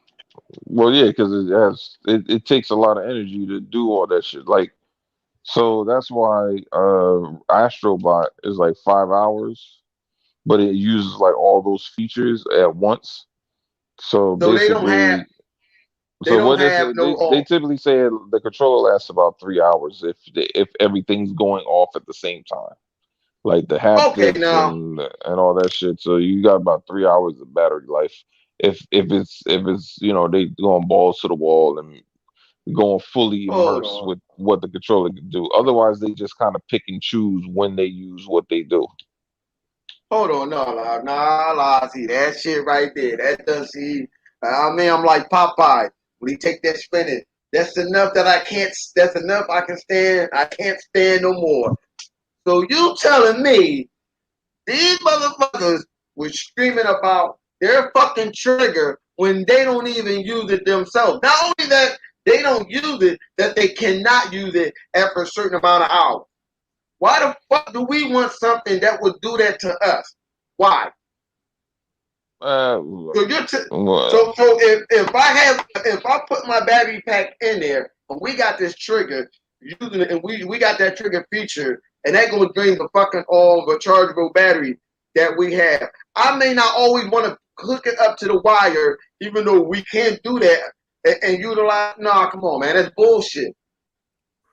well yeah because it takes a lot of energy to do all that shit. Like so that's why Astrobot is like 5 hours, but it uses like all those features at once. So So basically, they so don't what is have it? no They typically say the controller lasts about 3 hours if everything's going off at the same time, like the okay haptics now. and all that shit. So you got about 3 hours of battery life. If it's they going balls to the wall and going fully Hold immersed on. with what the controller can do. Otherwise, they just kind of pick and choose when they use what they do. Hold on, no, see that shit right there. That does see. I mean, I'm like Popeye when he take that spinach. That's enough that I can't. That's enough I can stand. I can't stand no more. So you telling me these motherfuckers was screaming about their fucking trigger when they don't even use it themselves? Not only that they don't use it, that they cannot use it after a certain amount of hours. Why the fuck do we want something that would do that to us? Why? Uh, So well, if I put my battery pack in there and we got this trigger using it and we got that trigger feature and that gonna drain the fucking all rechargeable battery, that we have. I may not always want to hook it up to the wire, even though we can do that and utilize. Nah, come on, man, that's bullshit.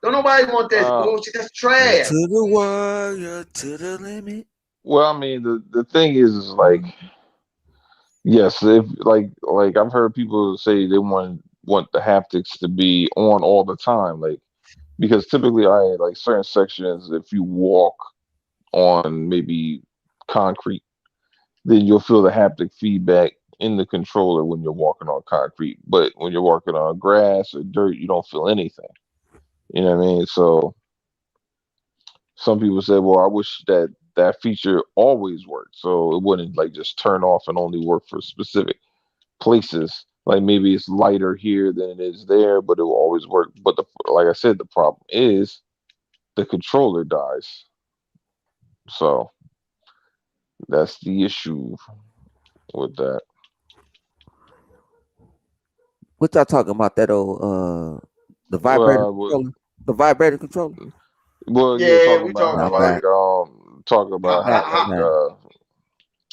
Don't nobody want that Uh, bullshit. That's To trash. the wire, to the limit. well, I mean, the thing is like, yes, if like I've heard people say they want the haptics to be on all the time, like because typically I like certain sections, if you walk on maybe concrete, then you'll feel the haptic feedback in the controller when you're walking on concrete. But when you're walking on grass or dirt, you don't feel anything. You know what I mean? So some people say, well, I wish that that feature always worked, so it wouldn't like just turn off and only work for specific places. Like maybe it's lighter here than it is there, but it will always work. But like I said, the problem is the controller dies. So that's the issue with that. What y'all talking about? That old the vibrator Well, controller? The vibrator controller? yeah, Yeah, talking we about talking how My about bad. it. talking How, about My how how,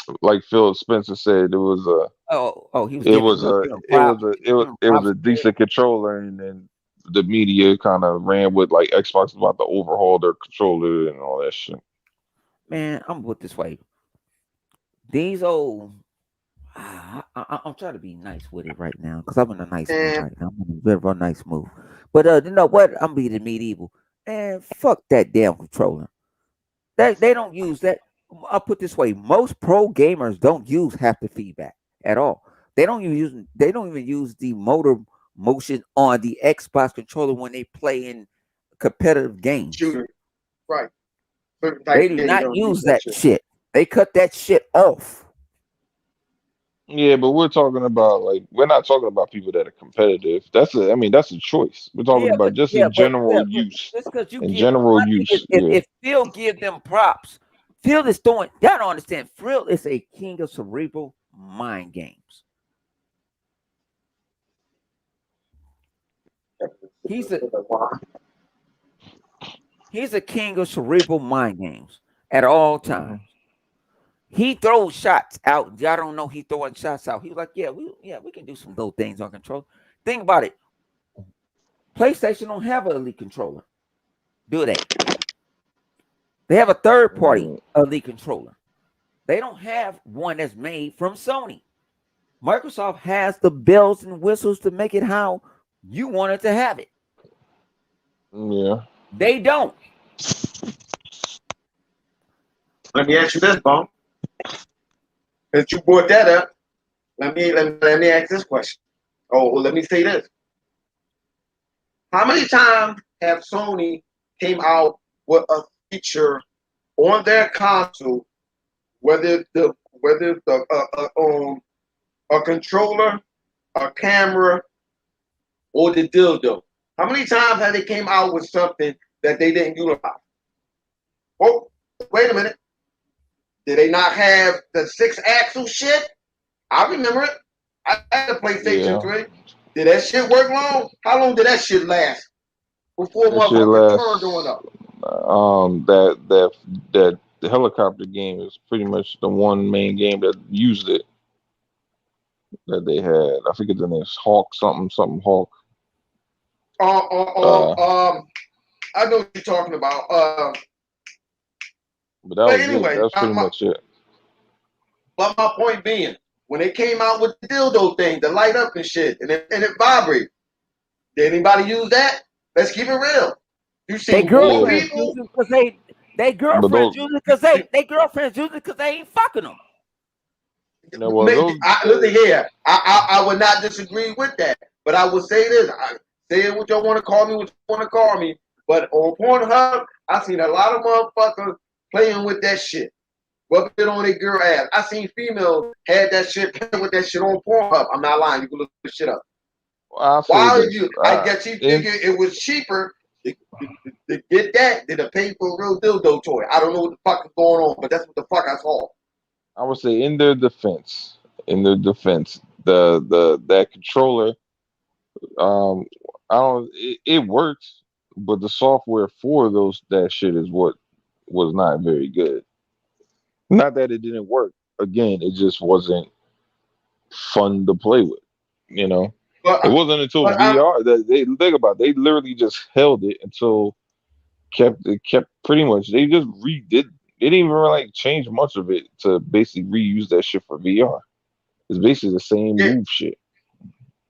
bad. like Phil Spencer said, Oh, he was it giving was a giving it was props, a giving it was props a for it. decent controller, and then the media kind of ran with like Xbox about to overhaul their controller and all that shit. Man, I'm put this way. These old I'm trying to be nice with it right now because I'm in a nice mood and right now. I'm in a very, very nice mood. But you know what? I'm being medieval. And fuck that damn controller. They don't use that. I'll put this way: most pro gamers don't use haptic feedback at all. They don't even use the motor motion on the Xbox controller when they play in competitive games. shooter, right? Certain type They of do game not don't use use that that shit. shit. They cut that shit off. Yeah, but we're talking about like we're not talking about people that are competitive. I mean that's a choice. We're talking about just in general use. Just because you In give general my thing is use, if, yeah. if Phil give them props, Phil is throwing. Y'all don't understand. Phil is a king of cerebral mind games. He's a he's a king of cerebral mind games at all times. Mhm. He throws shots out. Y'all don't know he throwing shots out. He was like, we can do some little things on control. Think about it. PlayStation don't have an elite controller, do they? They have a third party Mm, elite controller. They don't have one that's made from Sony. Microsoft has the bells and whistles to make it how you wanted to have it. yeah. They don't. Let me ask you this, Bone. Since you brought that up, let me ask this question. Oh, well, let me say this. How many times have Sony came out with a feature on their console, whether it's a controller, a camera, or the dildo? How many times have they came out with something that they didn't utilize? Oh, wait a minute. Did they not have the six axle shit? I remember it. I had a PlayStation Yeah. 3. Did that shit work long? How long did that shit last before That shit motherfuckers turned on lasts. up? That the helicopter game is pretty much the one main game that used it that they had. I forget the name. Hawk something Hawk. Uh, uh, Uh, um, um, I know what you're talking about. but that But was it. That anyway, was pretty much it. but my point being, when they came out with the dildo thing to light up and shit, and it vibrates, did anybody use that? Let's keep it real. You They see more Yeah, girlfriends use people. it because they but girlfriends those, use it because they girlfriends use it because they ain't fucking them. no, well, those, Listen here, I would not disagree with that, but I would say this: say it what you want to call me, what you want to call me. But on Pornhub, I seen a lot of motherfuckers playing with that shit, rubbing it on their girl ass. I seen females had that shit playing with that shit on Pornhub. I'm not lying. You can look this shit up. I'll say Why did this. you? I guess she In figured it was cheaper to get that than to pay for a real dildo toy. I don't know what the fuck is going on, but that's what the fuck I saw. I would say in their defense, the that controller, um, I don't, it works, but the software for those that shit is what was not very good. Not that it didn't work. Again, it just wasn't fun to play with. You know, it But wasn't until but I'm VR that they think about it, they literally just held it until kept pretty much they just redid. They didn't even like change much of it to basically reuse that shit for VR. It's basically the same yeah, move shit.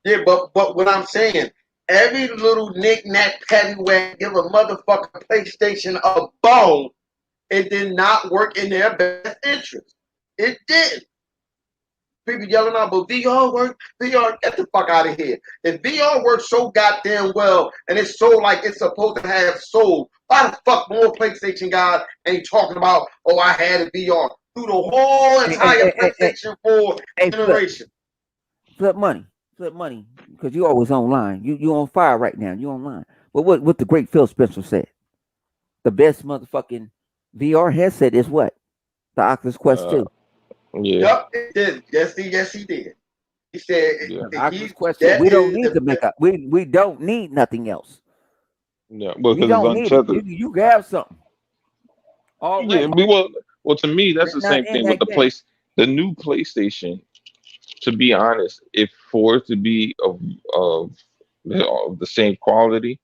yeah, but what I'm saying, every little knick-knack paddywhack give a motherfucking PlayStation a bone. It did not work in their best interest. It did. People yelling out, but VR work, VR, get the fuck out of here. If VR works so goddamn well and it's so like it's supposed to have soul, why the fuck more PlayStation guys ain't talking about, oh, I had a VR through the whole Hey, hey, entire hey, hey, hey, PlayStation 4 hey, generation? flip money, because you always online. You on fire right now. You online. But what the great Phil Spencer said, the best motherfucking VR headset is what? The Oculus Quest Uh, 2. yeah, Yup, it did. Yes, he did. He said yeah, The Oculus he Quest 2. that We don't is need the to make up. We don't need nothing else. yeah. We Because it's don't need it. untethered. You have something Yeah, already. well, to me, that's They're the not same in thing with that game. the new PlayStation. To be honest, if for it to be of the same quality,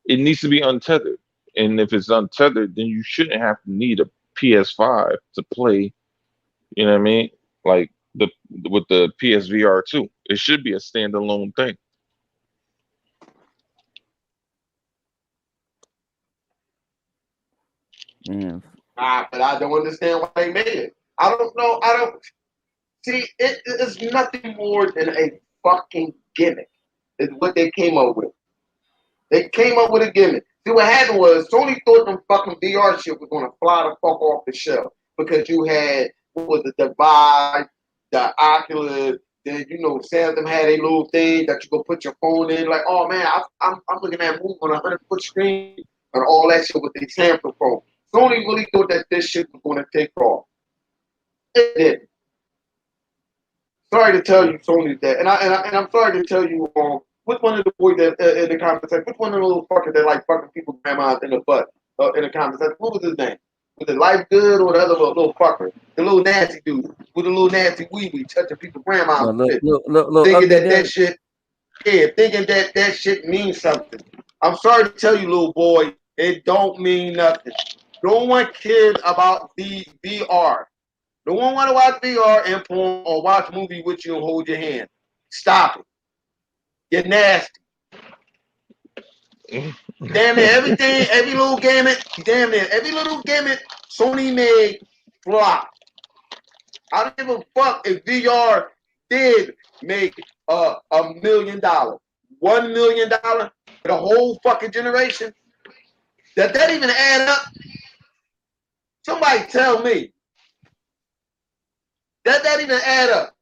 it needs to be untethered. And if it's untethered, then you shouldn't have to need a PS5 to play. You know what I mean? Like the with the PSVR 2, it should be a standalone thing. Man, but I don't understand why they made it. I don't know. I don't see it is nothing more than a fucking gimmick. Is what they came up with. They came up with a gimmick. See, what happened was Sony thought them fucking VR shit was gonna fly the fuck off the shelf because you had what was the Divide, the Oculus. Then some of them had a little thing that you go put your phone in. Like, oh man, I'm looking at a movie on a 100-foot screen and all that shit with the Samsung phone. Sony really thought that this shit was gonna take off. It didn't. Sorry to tell you, Sony, that, and I'm sorry to tell you, which one of the boys that in the comments said, which one of the little fuckers that like fucking people grandmas in the butt in the comments said, what was his name? Was it Life Good or the other little fucker? The little nasty dude with the little nasty wee touching people's grandmas and shit, little thinking ugly that dude. shit, yeah, thinking that shit means something. I'm sorry to tell you, little boy, it don't mean nothing. No one cares about the VR. No one want to watch VR and porn or watch a movie with you and hold your hand. Stop it. You're nasty. Damn near everything, damn near every little gimmick Sony made flop. I don't give a fuck if VR did make $1 million. $1 million for the whole fucking generation. Does that even add up? Somebody tell me. Does that even add up?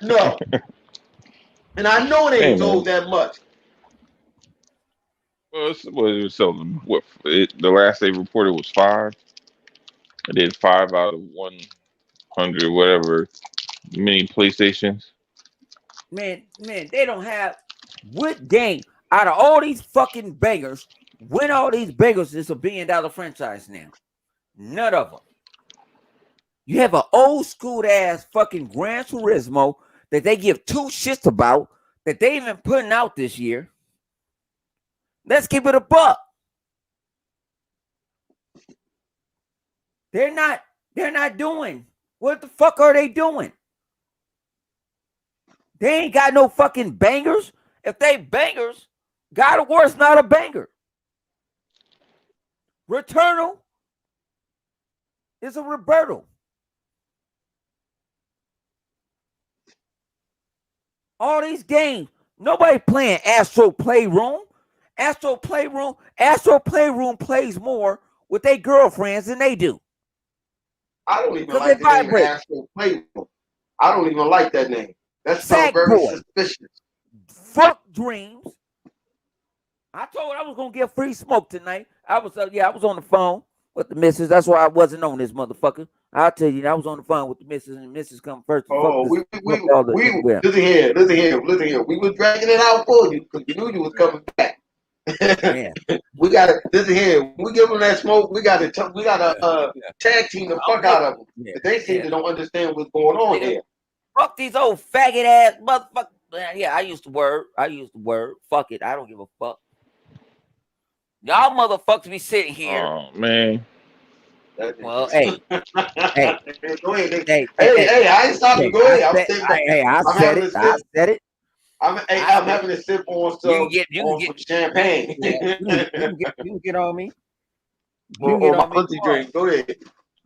No. And I know it Hey ain't man, sold that much. it was seldom. The last they reported was five. I did 5 out of 100, whatever, mini PlayStations. Man, they don't have what game out of all these fucking bangers. Win all these bangers is $1 billion franchise now. None of them. You have an old school ass fucking Gran Turismo that they give two shits about that they even putting out this year. Let's keep it a buck. They're not doing. What the fuck are they doing? They ain't got no fucking bangers. If they bangers, God of War's not a banger. Returnal is a Roberto. All these games, nobody playing Astro Playroom. Astro Playroom plays more with their girlfriends than they do. I don't even Because they like the name vibrate. Astro Playroom. I don't even like that name. That sounds very Sackboy. suspicious. Fuck dreams. I told I was gonna get free smoke tonight. I was on the phone with the missus. That's why I wasn't on this motherfucker. I'll tell you, I was on the phone with the missus, and the missus come first. Fuck Oh, this. Fuck all the we well. listen here. We were dragging it out for you because you knew you was coming back. Yeah. We gotta listen here. When we give them that smoke, we gotta tag team the fuck out of them. Yeah. But they seem to don't understand what's going on Yeah. here. Fuck these old faggot ass motherfuckers. Yeah, I used the word. Fuck it. I don't give a fuck. Y'all motherfuckers be sitting here. Oh man. Well, hey, Go ahead. hey, Hey, I ain't stopping. Go ahead. I said it. I'm having a sip on some champagne. Yeah, you can get on me. Or my pussy drink. Go ahead.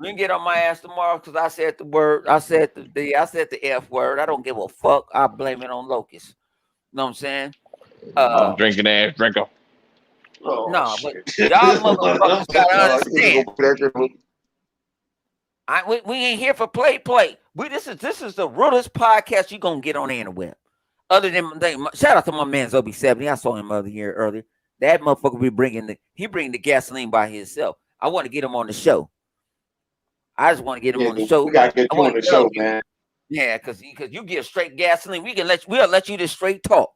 You can get on my ass tomorrow because I said the word. I said the F word. I don't give a fuck. I blame it on locusts. You know what I'm saying? I'm drinking ass drinker. Oh, no, but y'all motherfuckers gotta understand. We ain't here for play. This is the realest podcast you gonna get on the internet. Other than shout out to my man Zobi 70. I saw him earlier. That motherfucker be bringing the gasoline by himself. I want to get him on the show. I just want to get him on the show. We gotta get you on the show, man. Yeah, because you get straight gasoline. We'll let you just straight talk.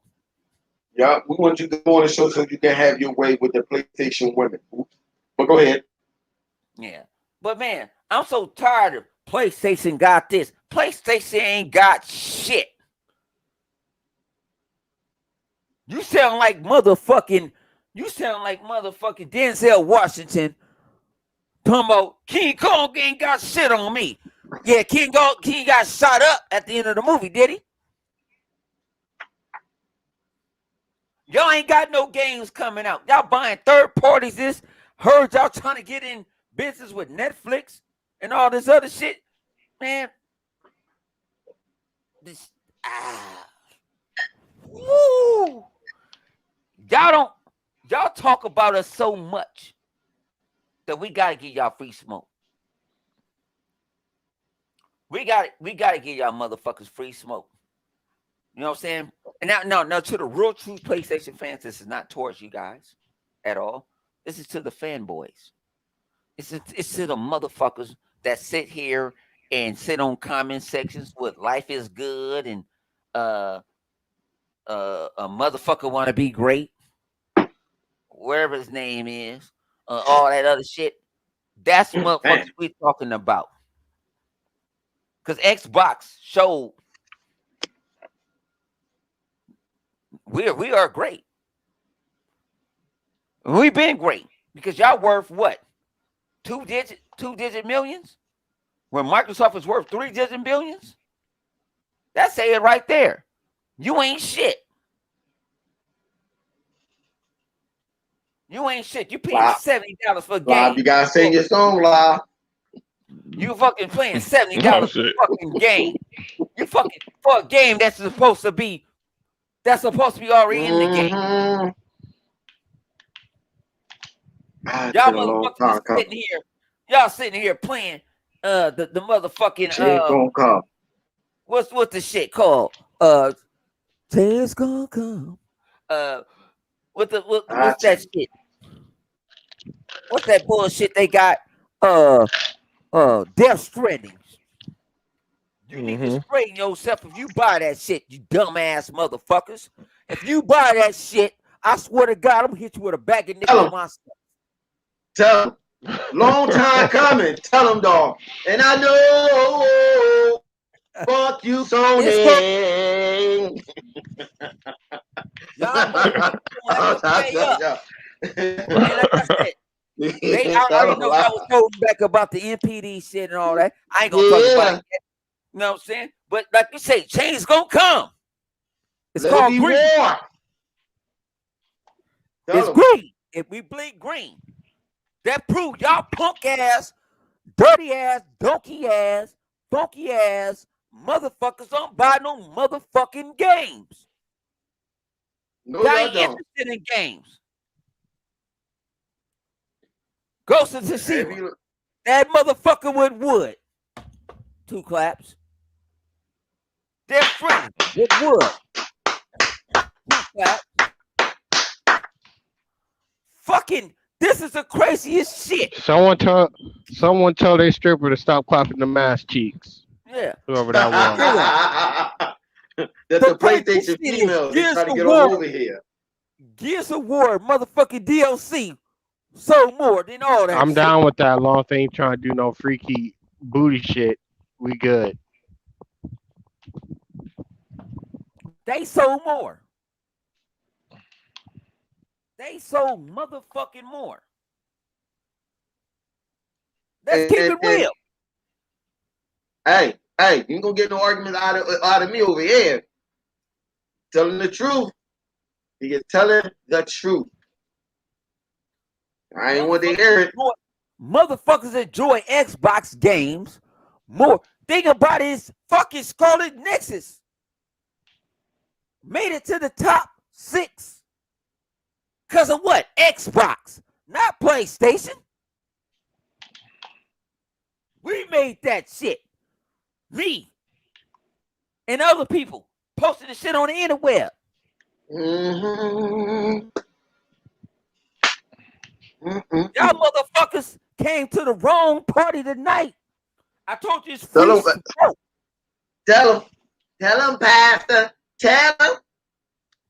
Yeah, we want you to go on the show so you can have your way with the PlayStation women. But go ahead. Yeah. But man, I'm so tired of PlayStation got this. PlayStation ain't got shit. You sound like motherfucking Denzel Washington. Talking about King Kong ain't got shit on me. Yeah, King got shot up at the end of the movie, did he? Y'all ain't got no games coming out. Y'all buying third parties. Heard y'all trying to get in business with Netflix and all this other shit. Man. Woo. Y'all talk about us so much that we gotta give y'all free smoke. We gotta give y'all motherfuckers free smoke. You know what I'm saying? And now to the real true PlayStation fans, this is not towards you guys at all. This is to the fanboys. It's to the motherfuckers that sit here and sit on comment sections with life is good and a motherfucker want to be great, wherever his name is, all that other shit. That's motherfuckers we talking about. Because Xbox showed we are great. We've been great because y'all worth what? Two digit millions? When Microsoft is worth 3 digit billions? That's it right there. You ain't shit. You ain't shit. You paying $70 for a game. You gotta sing your song, La. You fucking playing $70 for a fucking game. You fucking for a game that's supposed to be already in the game. Y'all motherfuckers sitting here. Y'all sitting here playing the motherfucking gonna come. What's the shit called? Change gonna come. What's that shit? What's that bullshit they got? Death Stranding. You need to straighten yourself if you buy that shit, you dumbass motherfuckers. If you buy that shit, I swear to God, I'm gonna hit you with a bag of nickels myself. Tell them. Long time coming. Tell them, dog. And I know. Fuck you, Sony. Y'all like I said, I already know I was holding back about the MPD shit and all that. I ain't gonna talk about it yet. You know what I'm saying? But like you say, change gonna come. It's called green. It's green. If we bleed green, that proves y'all punk ass, dirty ass, donkey ass, funky ass motherfuckers don't buy no motherfucking games. No, y'all ain't interested in games. Ghost of Tsushima. That motherfucker with wood. 2 claps. They're free with wood. 2 claps. Fucking, this is the craziest shit. Someone tell their stripper to stop clapping them ass cheeks. Yeah. Whoever that was. That's the PlayStation females. They try to get over here. Gears of War, motherfucking DLC, sold more than all that I'm shit. down with that. Long thing ain't trying to do no freaky booty shit. We good. They sold more. They sold motherfucking more. Let's keep it And real. hey, you ain't gonna get no arguments out of me over here. Telling the truth. He is telling the truth. I ain't want to hear it. Motherfuckers enjoy Xbox games more. Think about his fucking Scarlet Nexus. Made it to the top 6. Because of what? Xbox, not PlayStation. We made that shit. Me and other people posted the shit on the interweb. Mm-hmm. Y'all motherfuckers came to the wrong party tonight. I told you it's free smoke. Tell them, Pastor. Tell them.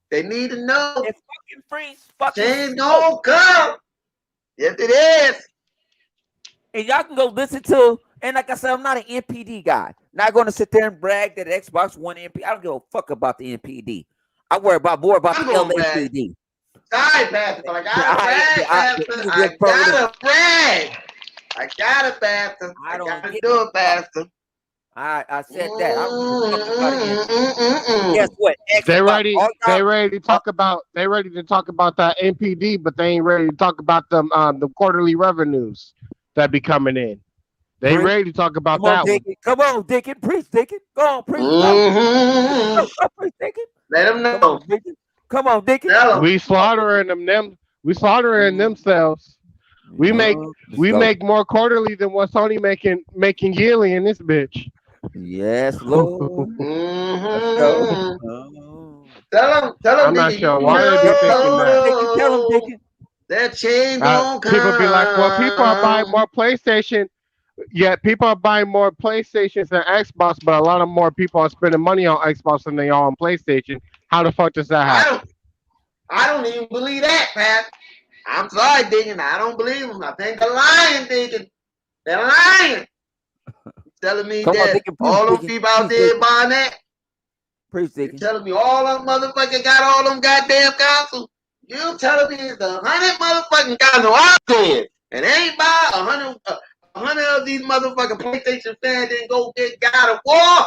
They need to know. It's fucking free fucking Change smoke. don't come. Yes, it is. And y'all can go listen to, and like I said, I'm not an NPD guy. Not going to sit there and brag that Xbox One NPD. I don't give a fuck about the NPD. I worry more about the LAPD. Sorry, Pastor, but I gotta brag, Pastor. I gotta brag. I gotta, Pastor. I gotta do it, Pastor. I said that. I don't give a fuck about it. Guess what? They ready to talk about that NPD, but they ain't ready to talk about them the quarterly revenues that be coming in. They ready to talk about that one. Come on, Dickin. Preach, Dickin. Go on, preach. Go, preach, Dickin. Let them know. Come on, Dickin. We slaughtering them. We slaughtering themselves. We make more quarterly than what Sony making yearly in this bitch. Yes, Lord. Tell them. I'm not sure why they be thinking that. Tell them, Dickin. That change gon' come. People be like, well, people are buying more PlayStation. Yeah, people are buying more PlayStations than Xbox, but a lot of more people are spending money on Xbox than they are on PlayStation. How the fuck does that happen? I don't even believe that, Pat. I'm sorry, Deacon. I don't believe them. I think they're lying, Deacon. They're lying. Telling me that all them people out there buying that. You telling me all them motherfuckers got all them goddamn consoles? You telling me it's 100 motherfucking consoles out there, and they ain't buy 100 of these motherfucking PlayStation fans didn't go get God of War?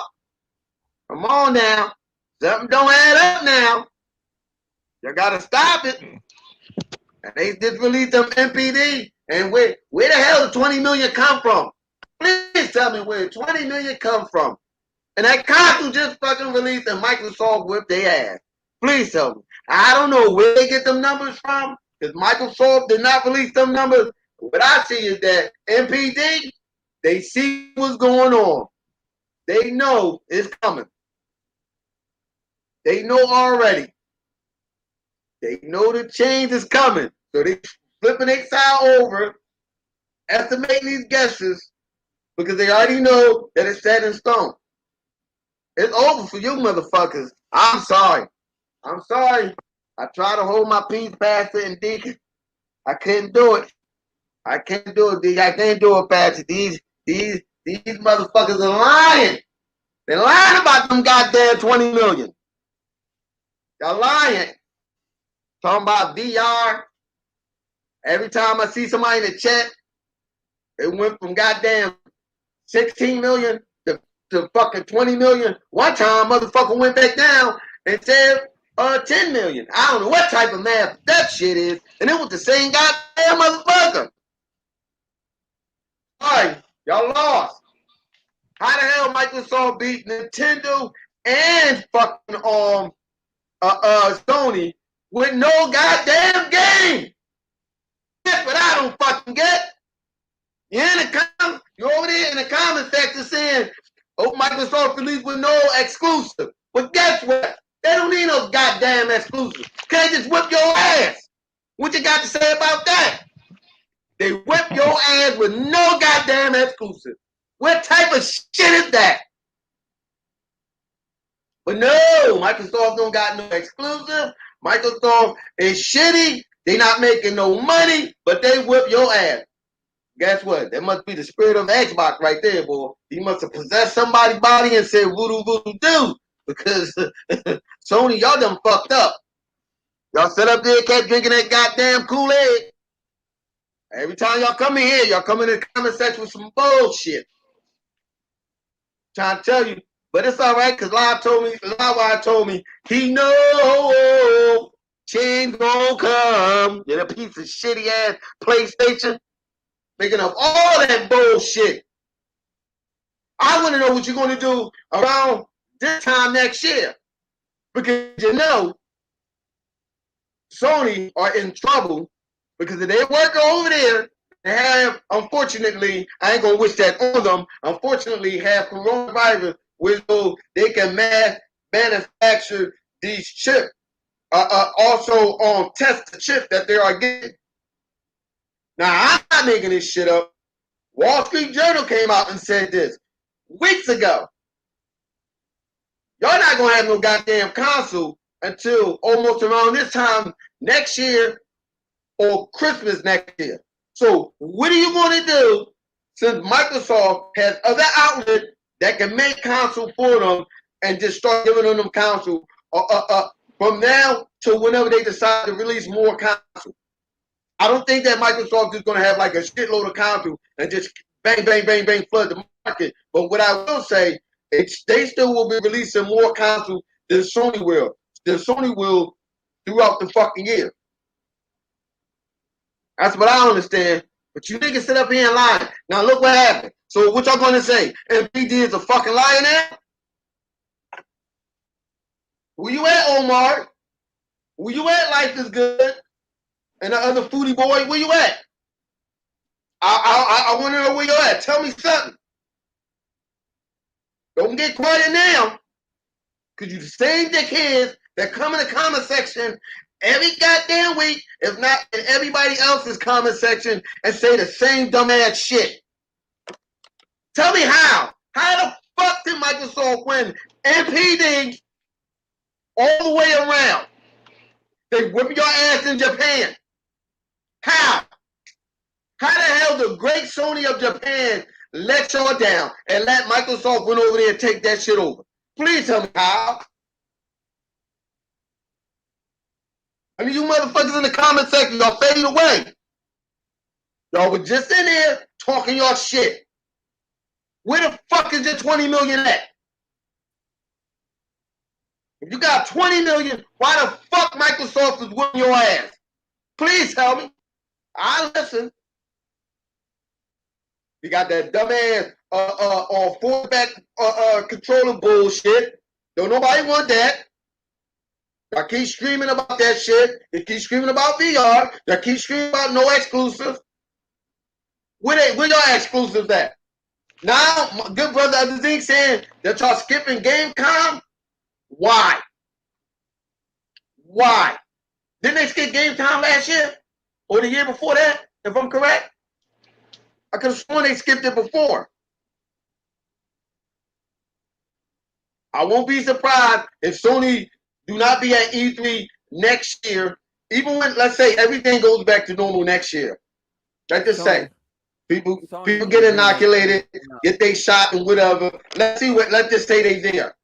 Come on now. Something don't add up now. You gotta stop it. And they just released them MPD. And where the hell did 20 million come from? Please tell me where 20 million come from. And that console just fucking released and Microsoft whipped their ass. Please tell me. I don't know where they get them numbers from, because Microsoft did not release them numbers. What I see is that MPD, they see what's going on. They know it's coming. They know already. They know the change is coming. So they flipping their side over, estimating these guesses, because they already know that it's set in stone. It's over for you motherfuckers. I'm sorry. I'm sorry. I tried to hold my peace, Pastor and Deacon. I couldn't do it. I can't do it, Deacon. I can't do it, Pastor. These motherfuckers are lying. They're lying about them goddamn 20 million. Y'all lying. Talking about VR. Every time I see somebody in the chat, it went from goddamn 16 million to fucking 20 million. One time, motherfucker went back down and said 10 million. I don't know what type of math that shit is. And it was the same goddamn motherfucker. Alright, y'all lost. How the hell Microsoft beat Nintendo and fucking Sony with no goddamn game? That's what I don't fucking get. You're over there in the comment section saying, oh, Microsoft released with no exclusive. But guess what? They don't need no goddamn exclusive. Can't just whip your ass. What you got to say about that? They whip your ass with no goddamn exclusive. What type of shit is that? But no, Microsoft don't got no exclusive. Microsoft is shitty. They not making no money, but they whip your ass. Guess what? That must be the spirit of Xbox right there, boy. He must have possessed somebody's body and said voodoo voodoo do. Because Sony, y'all done fucked up. Y'all sit up there, kept drinking that goddamn Kool-Aid. Every time y'all come in here, y'all come in the comment section with some bullshit. Trying to tell you. But it's all right, because Livewire told me he know change gonna come. Get a piece of shitty ass PlayStation. Making up all that bullshit. I want to know what you're going to do around this time next year. Because you know, Sony are in trouble because if they work over there, they have, unfortunately, I ain't going to wish that on them, unfortunately have coronavirus where they can manufacture these chips. Also test the chip that they are getting. Now, I'm not making this shit up. Wall Street Journal came out and said this weeks ago. Y'all not gonna have no goddamn console until almost around this time next year or Christmas next year. So what are you gonna do since Microsoft has other outlets that can make console for them and just start giving them console from now to whenever they decide to release more console? I don't think that Microsoft is going to have like a shitload of console and just bang, bang, bang, bang, flood the market. But what I will say, they still will be releasing more console than Sony will. Than Sony will throughout the fucking year. That's what I understand. But you niggas sit up here and lie. Now look what happened. So what y'all going to say? MPD is a fucking liar now? Where you at, Omar? Where you at, Life is Good? And the other foodie boy, where you at? I want to know where you at. Tell me something. Don't get quiet now. Because you the same dickheads that come in the comment section every goddamn week, if not in everybody else's comment section, and say the same dumbass shit. Tell me how. How the fuck did Microsoft win MPD all the way around? They whip your ass in Japan. How? How the hell the great Sony of Japan let y'all down and let Microsoft went over there and take that shit over? Please tell me how. I mean, you motherfuckers in the comment section, y'all fading away. Y'all were just in there talking y'all shit. Where the fuck is your 20 million at? If you got 20 million, why the fuck Microsoft is whipping your ass? Please tell me. I listen. You got that dumbass on fullback controller bullshit. Don't nobody want that. Y'all keep screaming about that shit. You keep screaming about VR. Y'all keep screaming about no exclusives. Where y'all exclusives at? Now, my good brother Azizink saying that y'all skipping Gamecom. Why? Why? Didn't they skip Gamecom last year? Or the year before that, if I'm correct? I could have sworn they skipped it before. I won't be surprised if Sony do not be at E3 next year, even when, let's say, everything goes back to normal next year. Let's just say. People get inoculated, get they shot and whatever. Let's just say they there.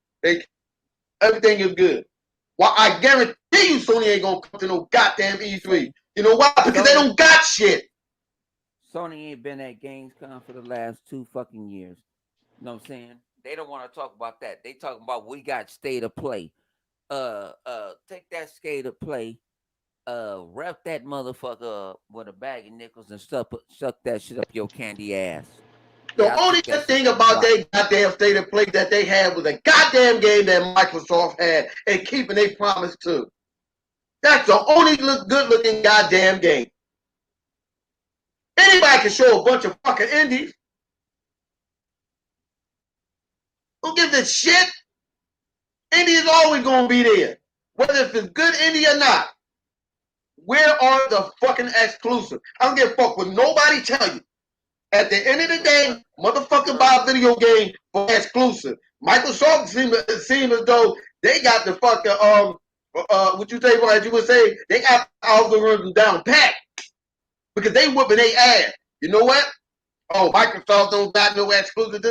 Everything is good. Well, I guarantee you Sony ain't gonna come to no goddamn E3. You know why? Because they don't got shit. Sony ain't been at Gamescom for the last 2 fucking years. You know what I'm saying? They don't want to talk about that. They talking about we got state of play. Take that state of play, wrap that motherfucker up with a bag of nickels and suck that shit up your candy ass. The only good thing about their goddamn state of play that they had was a goddamn game that Microsoft had and keeping their promise to. That's the only good looking goddamn game. Anybody can show a bunch of fucking indies. Who gives a shit? Indie is always gonna be there. Whether if it's good indie or not. Where are the fucking exclusives? I don't give a fuck what nobody tell you. At the end of the day, motherfucker buy a video game for exclusive. Microsoft seem as though they got the fucking What you say, as you would say, they got algorithm down pat because they whooping their ass. You know what? Oh, Microsoft don't got no exclusive.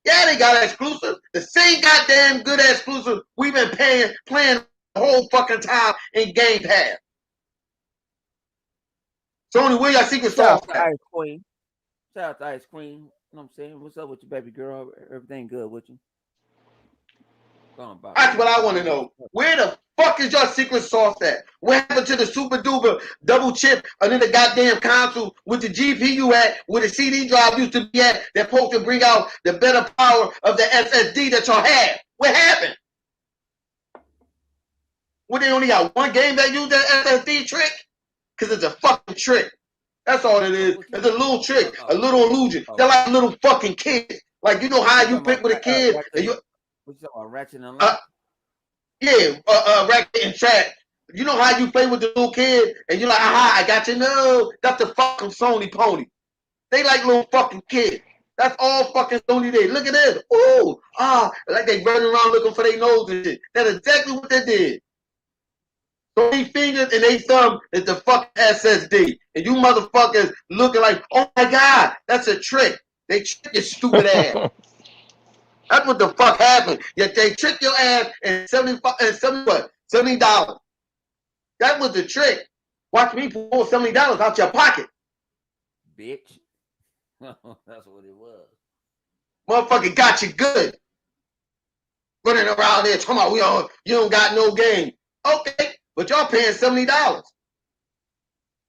Yeah, they got exclusive. The same goddamn good exclusive we've been playing the whole fucking time in Game Pass. Sony, where your secret Shout sauce out to at? Ice Queen. Shout out to Ice Queen. You know what I'm saying? What's up with you, baby girl? Everything good with you? Go on, Bob. That's what I Bob, want to you got know. Where the fuck is your secret sauce at? What happened to the super duper double chip under the goddamn console with the GPU at, where the CD drive used to be at, that's supposed to bring out the better power of the SSD that y'all had? What happened? Well, they only got one game that used that SSD trick? Because it's a fucking trick. That's all it is. It's a little trick, a little illusion. They're like a little fucking kid. Like, you know how you pick with a kid and you what you talking about, Ratchet and Link? yeah, racket and chat. You know how you play with the little kid and you're like, aha, I got you. No, that's the fucking Sony pony. They like little fucking kids. That's all fucking Sony did. Look at this. Ooh, like they running around looking for their nose and shit. That's exactly what they did. So their fingers and their thumb is the fucking SSD. And you motherfuckers looking like, oh my God, that's a trick. They trick your stupid ass. That's what the fuck happened. Yet they trick your ass and $70. That was the trick. Watch me pull $70 out your pocket. Bitch. That's what it was. Motherfucker got you good. Running around there talking about you don't got no game. Okay, but y'all paying $70.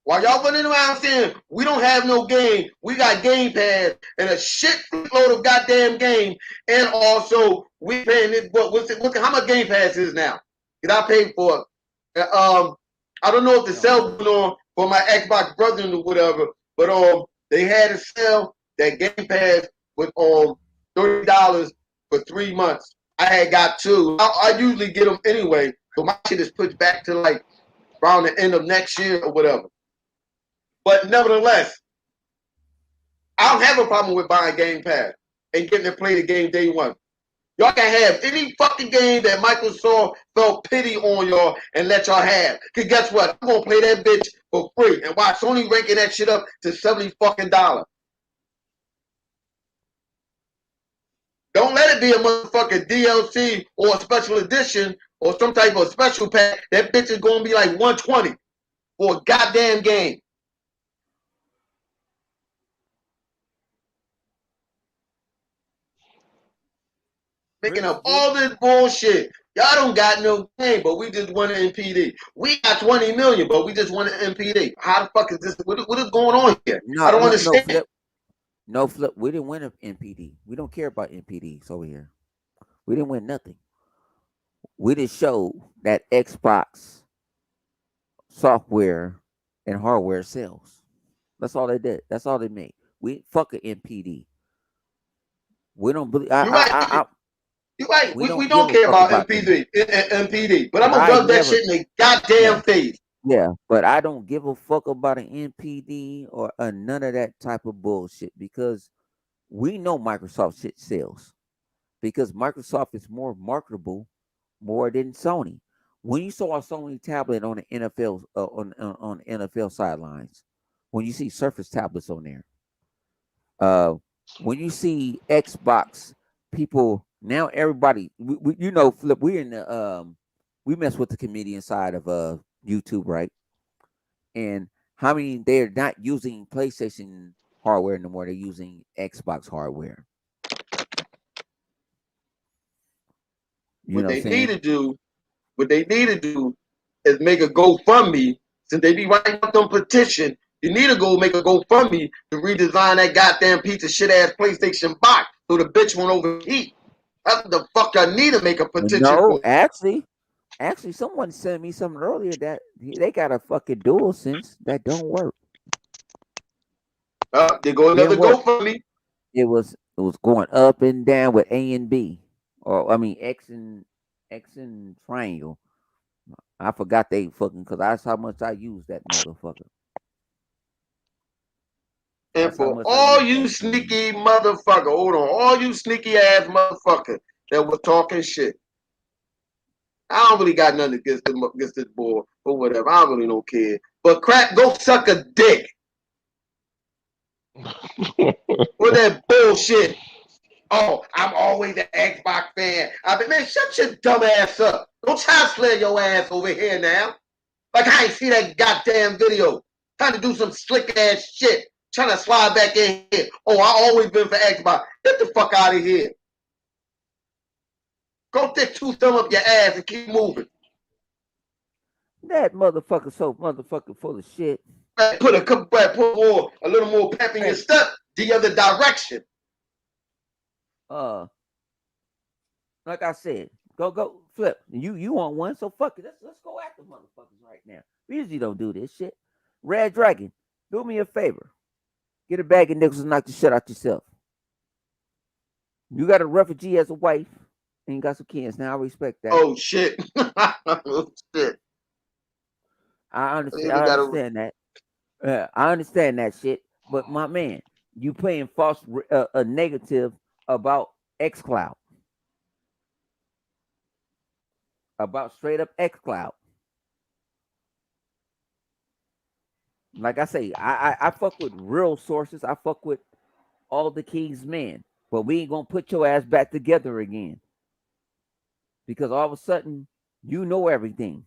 While y'all running around saying we don't have no game, we got Game Pass and a shit load of goddamn game, and also we paying this. What's how much Game Pass is now? Because I paid for it. I don't know if the sale going on for my Xbox brother or whatever, but they had a sale that Game Pass was $30 for 3 months. I had got two. I usually get them anyway, so my shit is pushed back to like around the end of next year or whatever. But nevertheless, I don't have a problem with buying Game Pass and getting to play the game day one. Y'all can have any fucking game that Microsoft felt pity on y'all and let y'all have. Because guess what? I'm going to play that bitch for free. And why Sony ranking that shit up to $70 fucking dollars. Don't let it be a motherfucking DLC or a special edition or some type of special pack. That bitch is going to be like $120 for a goddamn game. Making up all this bullshit. Y'all don't got no game, but we just won an MPD. We got 20 million, but we just won an MPD. How the fuck is this? What is going on here? I don't understand. Flip. No, Flip. We didn't win an MPD. We don't care about MPDs over here. We didn't win nothing. We just showed that Xbox software and hardware sells. That's all they did. That's all they made. We fuck an MPD. We don't believe. You're right. We We don't care about MPD, but I'm gonna rub that shit in the goddamn face. Yeah, but I don't give a fuck about an MPD or none of that type of bullshit because we know Microsoft shit sells because Microsoft is more marketable more than Sony. When you saw a Sony tablet on the NFL on NFL sidelines, when you see Surface tablets on there, when you see Xbox people now, everybody you know, Flip, we're in the we mess with the comedian side of YouTube, right? And how many they're not using PlayStation hardware no more, they're using Xbox hardware. What they need to do is make a GoFundMe. Since they be writing up them petition, you need to go make a GoFundMe to redesign that goddamn piece of shit ass PlayStation box so the bitch won't overheat. That's what the fuck I need to make a petition No, for. actually, someone sent me something earlier that they got a fucking DualSense that don't work. They go another GoFundMe. It was going up and down with A and B, or I mean X and triangle. I forgot they fucking because that's how much I use that motherfucker. And for all you sneaky motherfucker, hold on, all you sneaky ass motherfucker that was talking shit. I don't really got nothing against this boy or whatever. I don't really don't care. But crap, go suck a dick with that bullshit. Oh, I'm always an Xbox fan. I mean, man, shut your dumb ass up. Don't try to slay your ass over here now. Like I ain't see that goddamn video. Trying to do some slick ass shit. Trying to slide back in here. Oh, I always been for Xbox. Get the fuck out of here. Go stick two thumb up your ass and keep moving. That motherfucker so motherfucking full of shit. Put a little more pep in your step the other direction. Like I said, go flip. You want one, so fuck it. Let's go after motherfuckers right now. We usually don't do this shit. Red Dragon, do me a favor. Get a bag of nickels and knock the shit out yourself. You got a refugee as a wife, and you got some kids. Now I respect that. Oh shit. Oh shit. I understand that. I understand that shit. But my man, you playing false a negative about xCloud. About straight up xCloud. Like I say, I fuck with real sources. I fuck with all the king's men. But we ain't gonna put your ass back together again. Because all of a sudden, you know everything.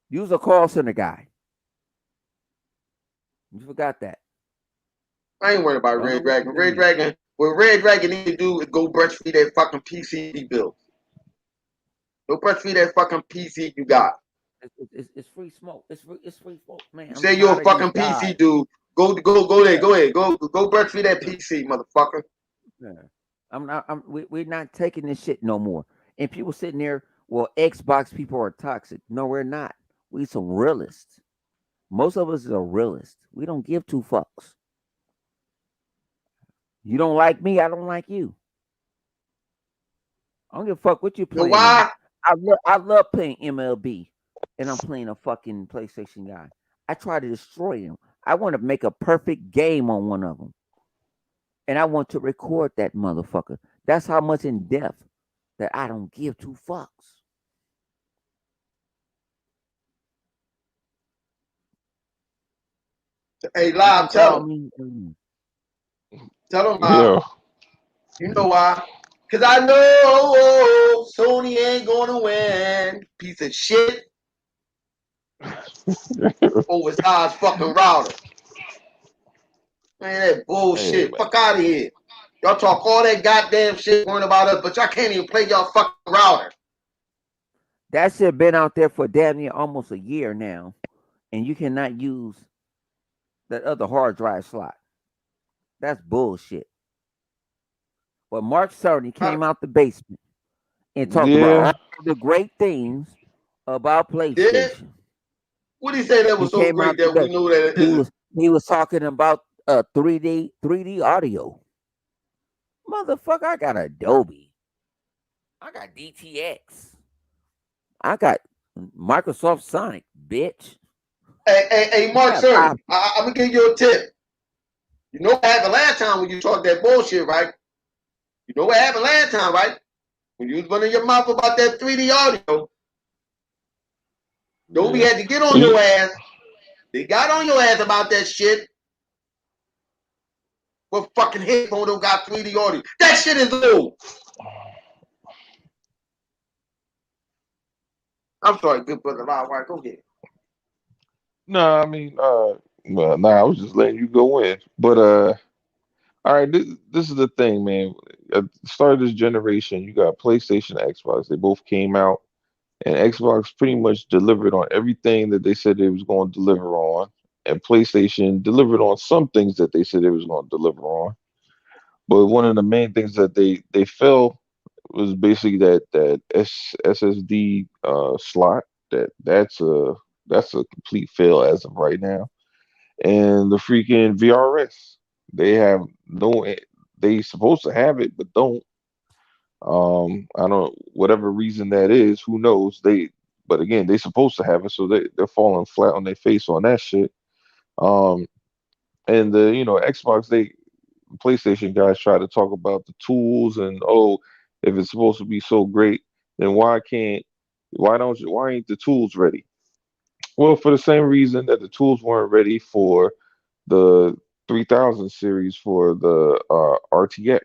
You's a call center guy. You forgot that. I ain't worried about Red Dragon. Red Dragon, what Red Dragon need to do is go breastfeed that fucking PC bill. Go breastfead that fucking PC you got. It's free smoke. It's free smoke, man. You say you're a fucking PC dude. Go there. Go ahead. Go breastfeed that PC, motherfucker. Yeah. We're not taking this shit no more. And people sitting there, well, Xbox people are toxic. No, we're not. We some realists. Most of us are realists. We don't give two fucks. You don't like me, I don't like you. I don't give a fuck what you playing. Why? I love playing MLB, and I'm playing a fucking PlayStation guy. I try to destroy him. I want to make a perfect game on one of them, and I want to record that motherfucker. That's how much in depth that I don't give two fucks. Hey, Live, tell him. Tell him, Live. You know why? Because I know Sony ain't going to win. Piece of shit. Over his eyes fucking router. Man, that bullshit. Hey, fuck out of here. Y'all talk all that goddamn shit worrying about us, but y'all can't even play y'all fucking router. That shit been out there for damn near almost a year now. And you cannot use that other hard drive slot. That's bullshit. But Mark Cerny came out the basement and talked about all the great things about PlayStation. Yeah. What did he say that was so great that we knew that it isn't? He was talking about 3D audio. Motherfucker, I got Adobe. I got DTX. I got Microsoft Sonic, bitch. Hey, Mark Cerny, I'm gonna give you a tip. You know what happened last time when you talked that bullshit, right? You know what happened last time, right? When you was running your mouth about that 3D audio, Adobe had to get on your ass. They got on your ass about that shit. What fucking headphone don't got 3D audio? That shit is old. I'm sorry, good brother. Right, go ahead. No, I mean, I was just letting you go in. But all right, this is the thing, man. At the start of this generation, you got PlayStation, Xbox. They both came out, and Xbox pretty much delivered on everything that they said they was going to deliver on, and PlayStation delivered on some things that they said they was going to deliver on. But one of the main things that they fell was basically that SSD slot. That's a complete fail as of right now. And the freaking VRS, they have no. They supposed to have it, but don't. I don't. Whatever reason that is, who knows? But again, they supposed to have it, so they're falling flat on their face on that shit. Um, and the Xbox, PlayStation guys try to talk about the tools and if it's supposed to be so great, then why ain't the tools ready? Well, for the same reason that the tools weren't ready for the 3000 series for the RTX,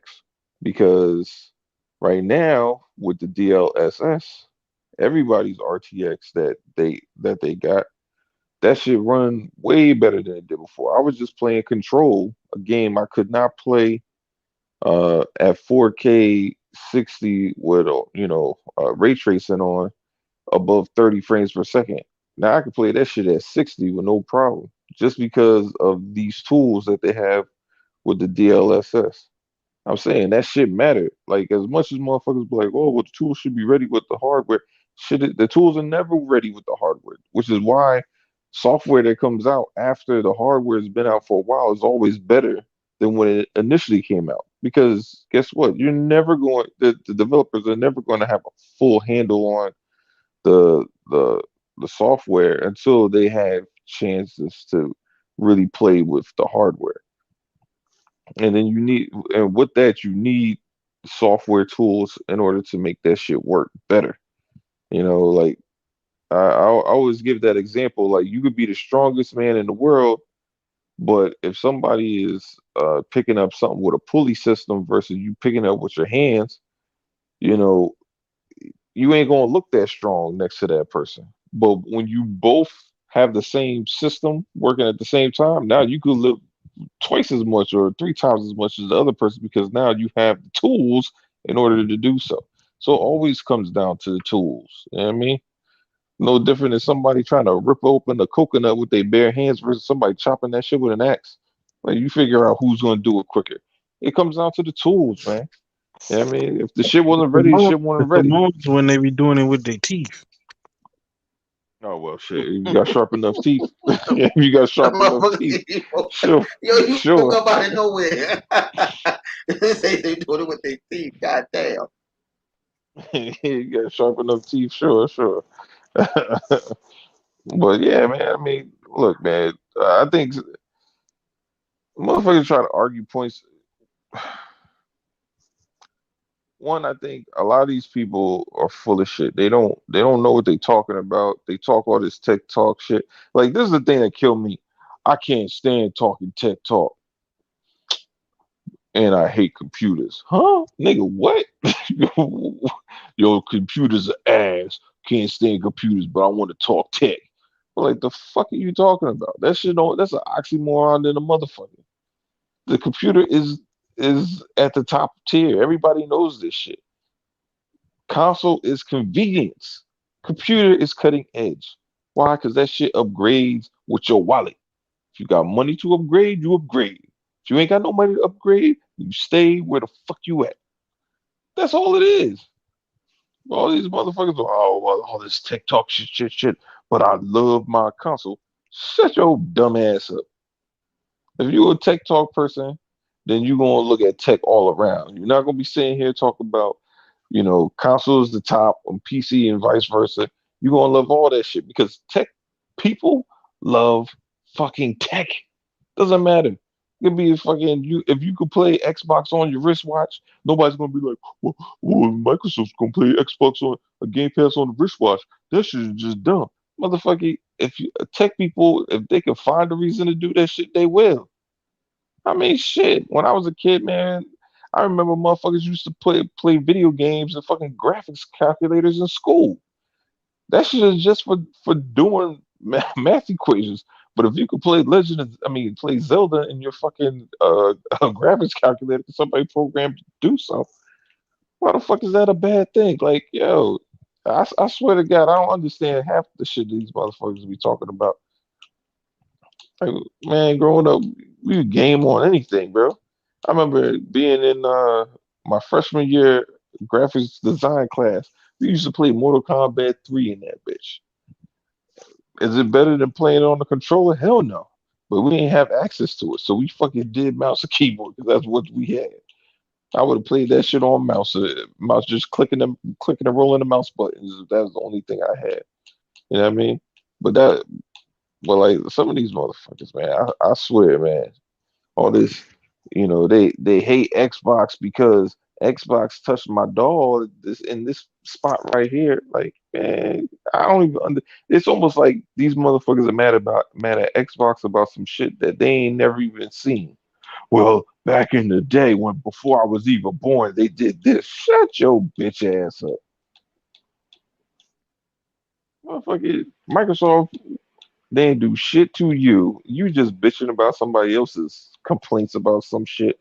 because right now with the DLSS, everybody's RTX that they got, that shit run way better than it did before. I was just playing Control, a game I could not play at 4K 60 with ray tracing on above 30 frames per second. Now I can play that shit at 60 with no problem, just because of these tools that they have with the DLSS. I'm saying that shit mattered. Like as much as motherfuckers be like, oh, well, the tools should be ready with the hardware. The tools are never ready with the hardware, which is why software that comes out after the hardware has been out for a while is always better than when it initially came out. Because guess what? The developers are never going to have a full handle on the the the software until they have chances to really play with the hardware. And then and with that, you need software tools in order to make that shit work better. Like I always give that example. Like you could be the strongest man in the world, but if somebody is picking up something with a pulley system versus you picking up with your hands, you know, you ain't gonna look that strong next to that person. But when you both have the same system working at the same time, now you could look twice as much or three times as much as the other person because now you have the tools in order to do so. So it always comes down to the tools. You know what I mean? No different than somebody trying to rip open a coconut with their bare hands versus somebody chopping that shit with an axe. Like you figure out who's gonna do it quicker. It comes down to the tools, man. You know what I mean? If the shit wasn't ready, the shit The wasn't ready. Samoans when they be doing it with their teeth. Oh well, shit. If you got sharp enough teeth, if you got That sharp enough teeth, motherfucker, sure, you woke sure. up out of nowhere. They say they doing it with their teeth. God damn. You got sharp enough teeth, sure, sure. But yeah, man. I mean, look, man. I think motherfuckers try to argue points. One, I think a lot of these people are full of shit. They don't know what they talking about. They talk all this tech talk shit. Like this is the thing that killed me. I can't stand talking tech talk, and I hate computers. Huh, nigga? What? Yo, computers are ass. Can't stand computers, but I want to talk tech. Like the fuck are you talking about? That shit don't. That's an oxymoron than a motherfucker. The computer is at the top tier. Everybody knows this shit. Console is convenience. Computer is cutting edge. Why? Because that shit upgrades with your wallet. If you got money to upgrade, you upgrade. If you ain't got no money to upgrade, you stay where the fuck you at. That's all it is. All these motherfuckers are all this TikTok shit. But I love my console. Shut your dumb ass up. If you're a tech talk person, then you're gonna look at tech all around. You're not gonna be sitting here talking about, consoles the top on PC and vice versa. You're gonna love all that shit because tech people love fucking tech. Doesn't matter. It could be a fucking you if you could play Xbox on your wristwatch, nobody's gonna be like, well, Microsoft's gonna play Xbox on a Game Pass on the wristwatch. That shit is just dumb. Motherfucker, if you tech people, if they can find a reason to do that shit, they will. I mean, shit. When I was a kid, man, I remember motherfuckers used to play video games and fucking graphics calculators in school. That shit is just for doing math equations. But if you could play play Zelda in your fucking graphics calculator, 'cause somebody programmed to do so, why the fuck is that a bad thing? Like, yo, I swear to God, I don't understand half the shit these motherfuckers be talking about. Like, man, growing up, we would game on anything, bro. I remember being in my freshman year graphics design class. We used to play Mortal Kombat 3 in that bitch. Is it better than playing it on the controller? Hell no. But we didn't have access to it, so we fucking did mouse and keyboard because that's what we had. I would have played that shit on mouse, mouse just clicking and rolling the mouse buttons. That was the only thing I had. You know what I mean? But like some of these motherfuckers, man, I swear, man, all this, they hate Xbox because Xbox touched my doll this in this spot right here. Like, man, I don't even it's almost like these motherfuckers are mad at Xbox about some shit that they ain't never even seen. Well, back in the day when before I was even born, they did this. Shut your bitch ass up. Motherfucker, Microsoft, they ain't do shit to you. You just bitching about somebody else's complaints about some shit.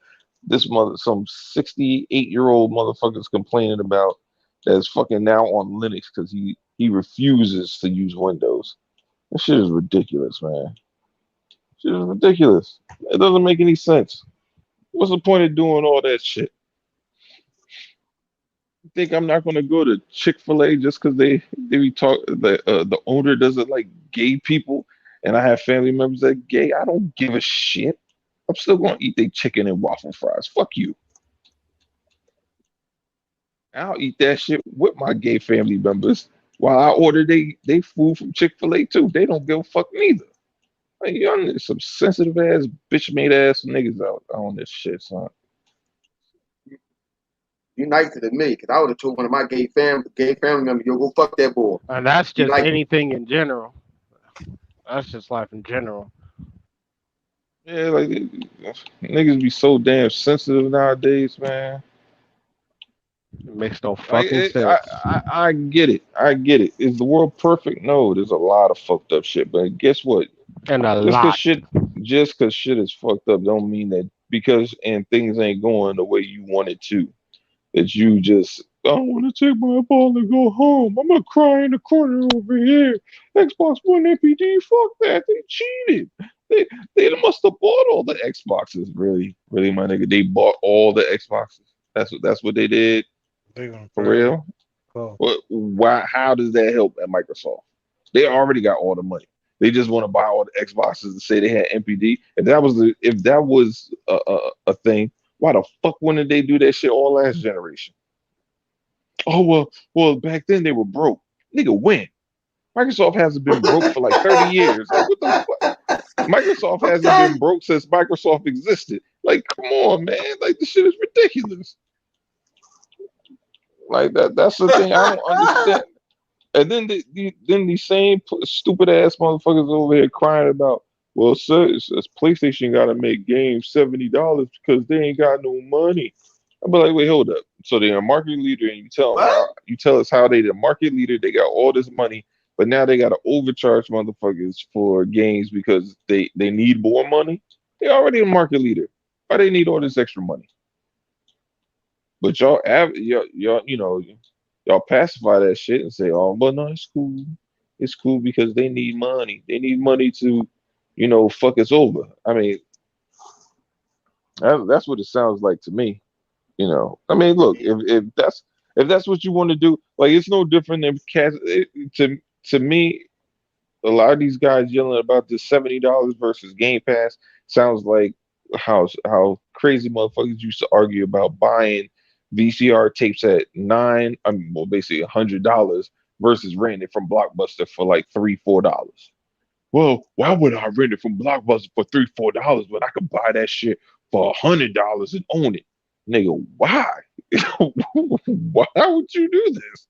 Some 68-year-old motherfucker's complaining about that's fucking now on Linux because he refuses to use Windows. That shit is ridiculous, man. Shit is ridiculous. It doesn't make any sense. What's the point of doing all that shit? You think I'm not gonna go to Chick-fil-A just because they be talk the owner doesn't like gay people and I have family members that gay? I don't give a shit. I'm still gonna eat their chicken and waffle fries. Fuck you. I'll eat that shit with my gay family members while I order they food from Chick-fil-A too. They don't give a fuck neither. Like, y'all need some sensitive ass, bitch made ass niggas out on this shit, son. You nicer than me, because I would have told one of my gay family members, yo, go fuck that boy. And that's You just like anything in general. That's just life in general. Yeah, like niggas be so damn sensitive nowadays, man. It makes no Like fucking sense. I get it. I get it. Is the world perfect? No, there's a lot of fucked up shit. But guess what? And a Just cause lot. shit, just cause shit is fucked up, don't mean that because and things ain't going the way you want it to. That you just I don't want to take my ball and go home. I'm gonna cry in the corner over here. Xbox One MPD, fuck that. They cheated. They they must have bought all the Xboxes. Really, really, my nigga. They bought all the Xboxes. That's what they did They're gonna for try to real. call. What? Why? How does that help at Microsoft? They already got all the money. They just want to buy all the Xboxes and say they had MPD. If that was a thing, why the fuck wouldn't they do that shit all last generation? Oh well, back then they were broke. Nigga, when? Microsoft hasn't been broke for like 30 years. Like what the fuck? Microsoft I'm hasn't telling been broke since Microsoft existed. Like, come on, man. Like this shit is ridiculous. Like that's the thing I don't understand. And then then these same stupid ass motherfuckers over here crying about, well, sir, it's PlayStation got to make games $70 because they ain't got no money. I'm like, wait, hold up. So they're a market leader, and what? you tell us how they the market leader. They got all this money, but now they got to overcharge motherfuckers for games because they need more money. They already a market leader. Why they need all this extra money? But y'all, y'all pacify that shit and say, "Oh, but no, it's cool. It's cool because they need money. They need money to, fuck us over." I mean, that's what it sounds like to me. I mean, look, if that's what you want to do, like it's no different than to me. A lot of these guys yelling about this $70 versus Game Pass sounds like how crazy motherfuckers used to argue about buying VCR tapes at well, basically $100 versus renting it from Blockbuster for like $3, $4. Well, why would I rent it from Blockbuster for $3, $4 when I could buy that shit for $100 and own it? Nigga, why? Why would you do this?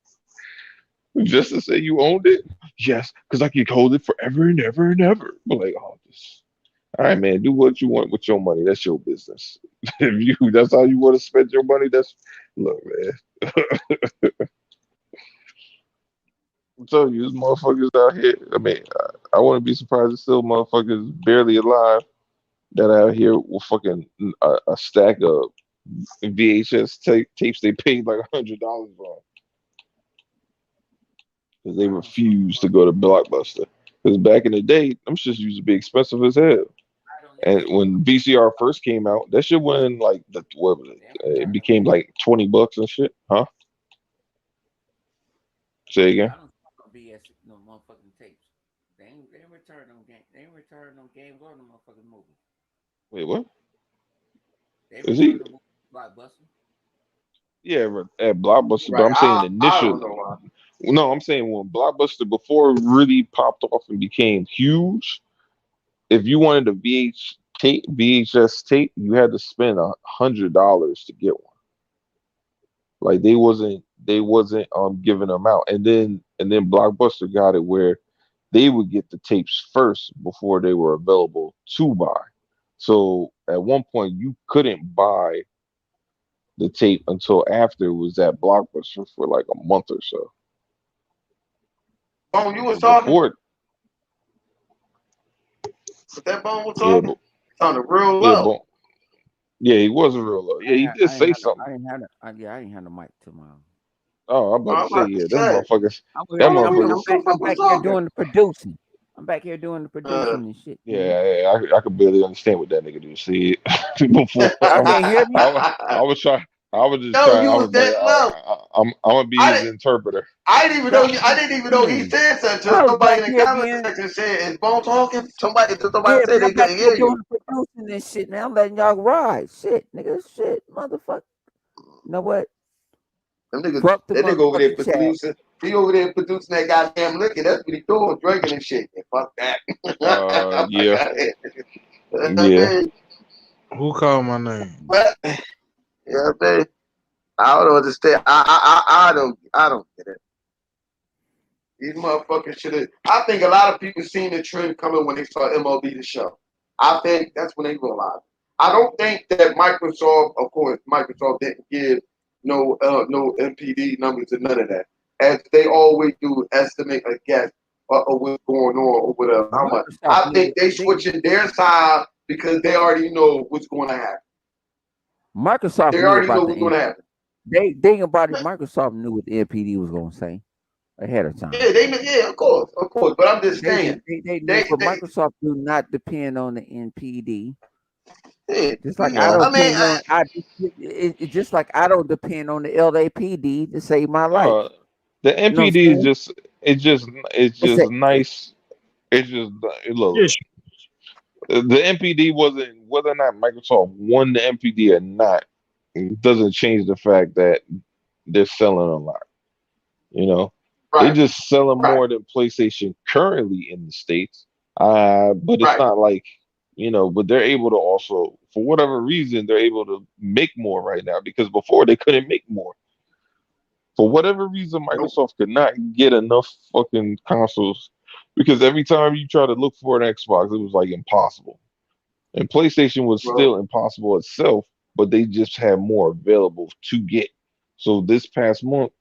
Just to say you owned it? Yes, because I could hold it forever and ever and ever. But like, oh, all right, man, do what you want with your money. That's your business. If that's how you want to spend your money, look, man. I'm telling you, there's motherfuckers out here. I mean, I wouldn't be surprised if still motherfuckers barely alive that out here with fucking a stack of VHS tapes they paid like $100 on because they I don't know. refused to go to Blockbuster. Because back in the day, them shits used to be expensive as hell. I don't And listen. when VCR first came out, that shit went like what was it? They It return them became like $20 and shit, huh? Say Yeah, again. I don't fuck BS no motherfucking tapes. They ain't return them game. They ain't return them games or the motherfucking movies. Wait, what? They Is return he? the movie Blockbuster. Yeah, at Blockbuster, but Right. I'm saying I don't initially. know why. No, I'm saying when Blockbuster before it really popped off and became huge, if you wanted a VHS tape, you had to spend $100 to get one. Like they wasn't giving them out. And then Blockbuster got it where they would get the tapes first before they were available to buy. So at one point you couldn't buy the tape until after it was at Blockbuster for like a month or so. Bone, you was talking? Before, Was that Bone was yeah, talking? Sounded real yeah, low. yeah, he wasn't real low. Yeah, he did say something. I didn't have the mic to my. Oh, I'm about to I'm say, about to yeah, say. that Hold on, we motherfuckers, was I'm motherfucker was back here talking. doing the producing. I'm back here doing the Uh, producing and shit. I could barely understand what that nigga do. See, before Y'all can't hear me? I was trying, I was just no, trying, you I was was like, that low. I'm gonna be I his didn't. interpreter. I didn't even know. Y'all, I didn't even know he man. said something. I Till was somebody back in the here comment being section said, "Is Bone talking?" Somebody yeah, said man, they I'm back couldn't here hear doing you. the producing and shit, man. I'm letting y'all ride. Shit, nigga, shit, motherfucker. You know what? Them niggas, Fuck the that nigga over there motherfucking chat. producing. He over there producing that goddamn liquor. That's what he doing, drinking and shit. Yeah, fuck that. Yeah, yeah. Man, Who called my name? but yeah, man. I don't understand. I don't get it. These motherfuckers should have. I think a lot of people seen the trend coming when they saw MLB the show. I think that's when they realized. I don't think that Microsoft, of course, Microsoft didn't give no MPD numbers and none of that, as they always do, estimate a guess of what's going on or whatever. How much? Microsoft I knew think what they switching their side because they already know what's going to happen. Microsoft They knew already know about the what's going to happen. they thing about it. Microsoft knew what the NPD was gonna say ahead of time. Yeah, of course. But I'm just saying, They knew, they, but they, Microsoft do not depend on the NPD. yeah, Just you like I know, I don't mean, depend on just like I don't depend on the LAPD to save my life. No, the You know what NPD I'm is saying? it's It's just nice. It's just look. Yes. The MPD wasn't whether or not Microsoft won the MPD or not. It doesn't change the fact that they're selling a lot. You know, they right, just selling right, more than PlayStation currently in the States. But it's right. not like, but they're able to also, for whatever reason, they're able to make more right now because before they couldn't make more. For whatever reason, Nope. Microsoft could not get enough fucking consoles because every time you try to look for an Xbox, it was like impossible. And PlayStation was Well, still impossible itself, but they just had more available to get. So this past month,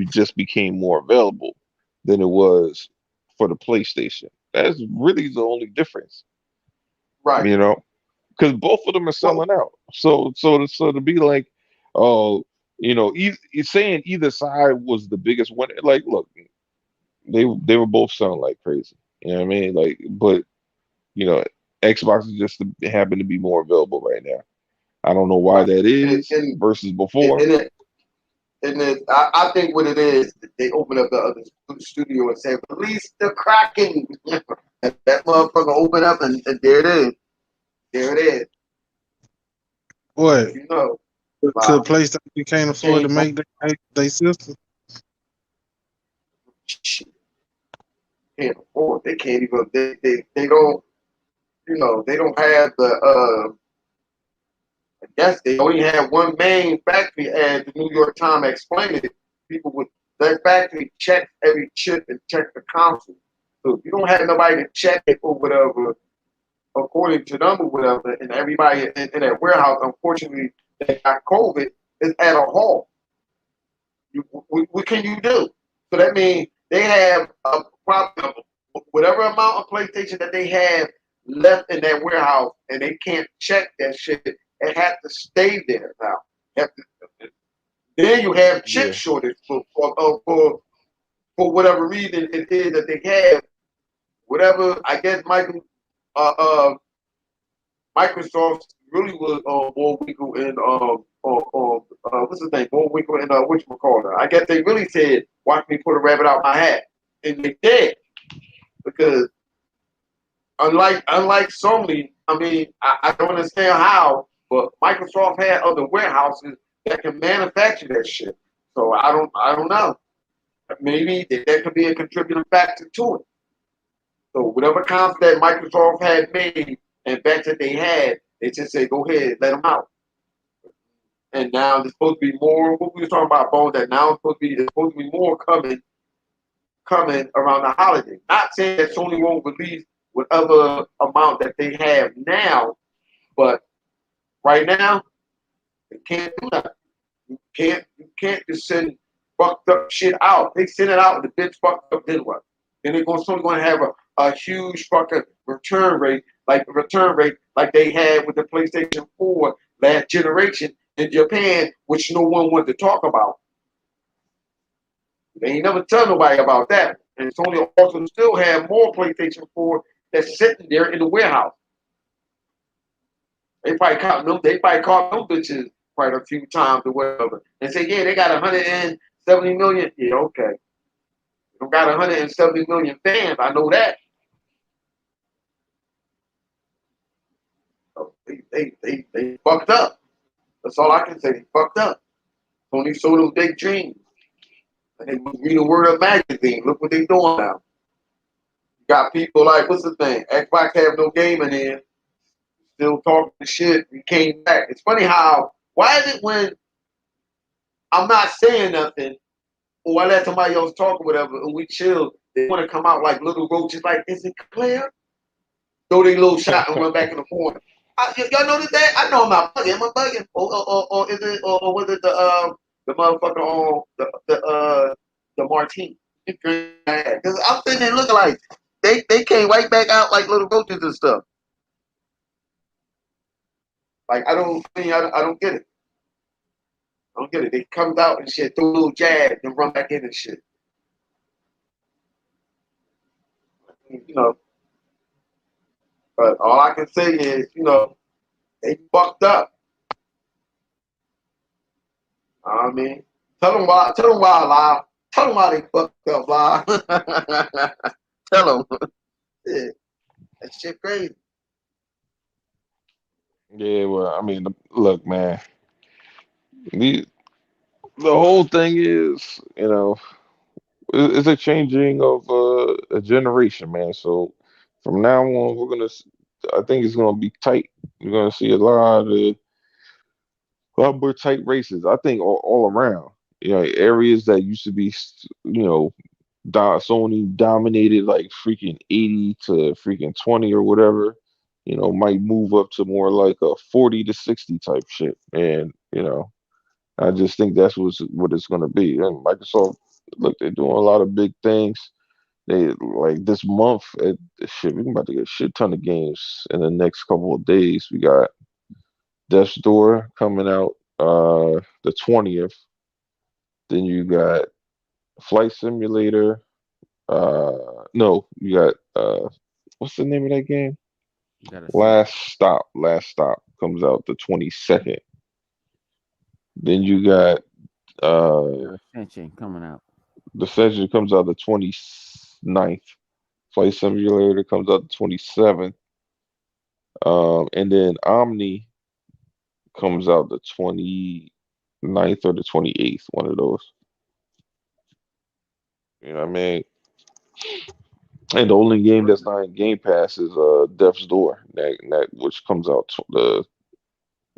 just became more available than it was for the PlayStation. That's really the only difference, right. you know, because both of them are Well, selling out. So to be like, oh, saying either side was the biggest winner. Like, look, they were both selling like crazy. You know what I mean? Like, but you know, Xbox is just happen to be more available right now. I don't know why right. that And is and versus and, before. and, it, I think what it is, they open up the other studio and say, release the Kraken. That motherfucker open up and there it is. There it is. What? You know, Cause wow. PlayStation can't afford to Change make they system. shit. Can't afford. They can't even. They don't. They don't have the. I guess they only have one main factory, as the New York Times explained it. People with that factory check every chip and check the console. So if you don't have nobody to check it or whatever, according to them or whatever, and everybody in that warehouse, unfortunately, that got COVID, is at a halt. What can you do? So that means they have a problem, whatever amount of PlayStation that they have left in that warehouse, and they can't check that shit. It has to stay there now. Then you have chip Yeah, shortage for whatever reason it is that they have. Whatever I guess uh, uh, Microsoft really was Bullwinkle and what's his name? Bullwinkle and whatchamacallit. I guess they really said, watch me put a rabbit out my hat. And they did. Because unlike Sony, I mean, I don't understand how, but Microsoft had other warehouses that can manufacture that shit. So I don't know. Maybe that could be a contributing factor to it. So whatever console that Microsoft had made and bets that they had, they just say, go ahead, let them out. and now there's supposed to be more. What we were talking about, Bone, that now it's supposed to be more coming around the holiday. Not saying that Sony won't release whatever amount that they have now, but right now they can't do that. You can't just send fucked up shit out. They send it out and the bitch fucked up, then what? Then they're going soon going to have a huge fucking return rate like they had with the PlayStation 4 last generation in Japan, which no one wanted to talk about. They ain't never tell nobody about that. And Sony also still have more PlayStation 4 that's sitting there in the warehouse. They probably caught them bitches quite a few times or whatever. And say, yeah, they got 170 million. Yeah, okay. They don't got 170 million fans. I know that. So they fucked up. That's all I can say. They fucked up. Sony sold them big dreams. And they read the word of magazine. Look what they doing now. You got people like, what's the thing? Xbox have no game in here. Still talking shit. We came back. It's funny how, why is it when I'm not saying nothing, or I let somebody else talk or whatever, and we chill, they want to come out like little roaches, like, is it clear? Throw their little shot and run back in the corner. Y'all notice that? I know I'm not bugging. Am I bugging? Or is it, or was it the motherfucker on the martini? Because I'm sitting there looking like they came right back out like little roaches and stuff. Like I don't get it. I don't get it. They comes out and shit, throw a little jab, and run back in and shit. You know, but all I can say is, they fucked up. I mean, tell them why, lie. Tell them why they fucked up, lie. Tell them. Yeah, that shit crazy. Yeah, well, I mean, look, man, the the whole thing is, it's a changing of a generation, man. So from now on, I think it's gonna be tight. You're gonna see a lot more tight races. I think all around. Areas that used to be, Sony dominated like freaking 80 to freaking 20 or whatever. Might move up to more like a 40 to 60 type shit, and I just think that's what it's gonna be. And Microsoft, look, they're doing a lot of big things. They like this month, shit, we about to get a shit ton of games in the next couple of days. We got Death's Door coming out the 20th. Then you got Flight Simulator. No, you got what's the name of that game? You gotta see. Last Stop. Last Stop comes out the 22nd. Then you got The Ascension coming out. the Session comes out the 29th. Flight Simulator comes out the 27th. And then Omni comes out the 29th or the 28th, one of those. You know what I mean? And the only game that's not in Game Pass is Death's Door, which comes out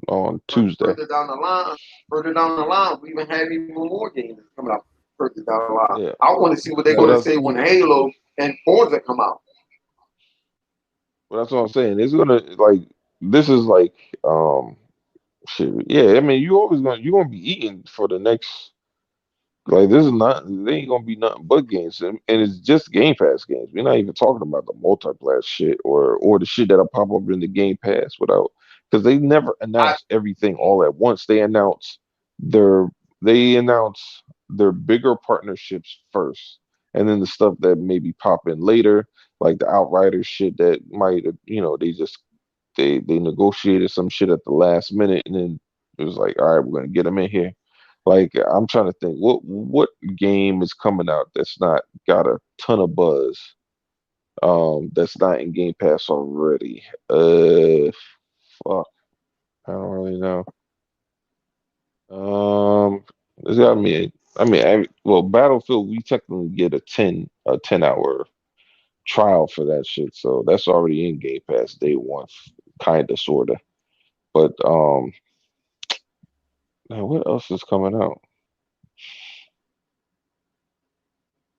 on Tuesday. Further down the line, we even have even more games coming out further down the line. Yeah. I want to see what they're But going to that's say when Halo and Forza come out. but that's what I'm saying. It's gonna like this is like shit. Yeah, I mean you gonna be eating for the next. Like this is not, they ain't gonna be nothing but games, and it's just Game Pass games. We're not even talking about the multiplayer shit or the shit that'll pop up in the Game Pass without, because they never I announce everything all at once. Their they announce their bigger partnerships first, and then the stuff that maybe pop in later, like the Outriders shit that might they negotiated some shit at the last minute, and then it was like, all right, we're gonna get them in here. Like I'm trying to think what game is coming out that's not got a ton of buzz. That's not in Game Pass already. Fuck, I don't really know. It's got me. Well, Battlefield, we technically get a 10 hour trial for that shit, so that's already in Game Pass day one, kinda, sorta. But Now, what else is coming out?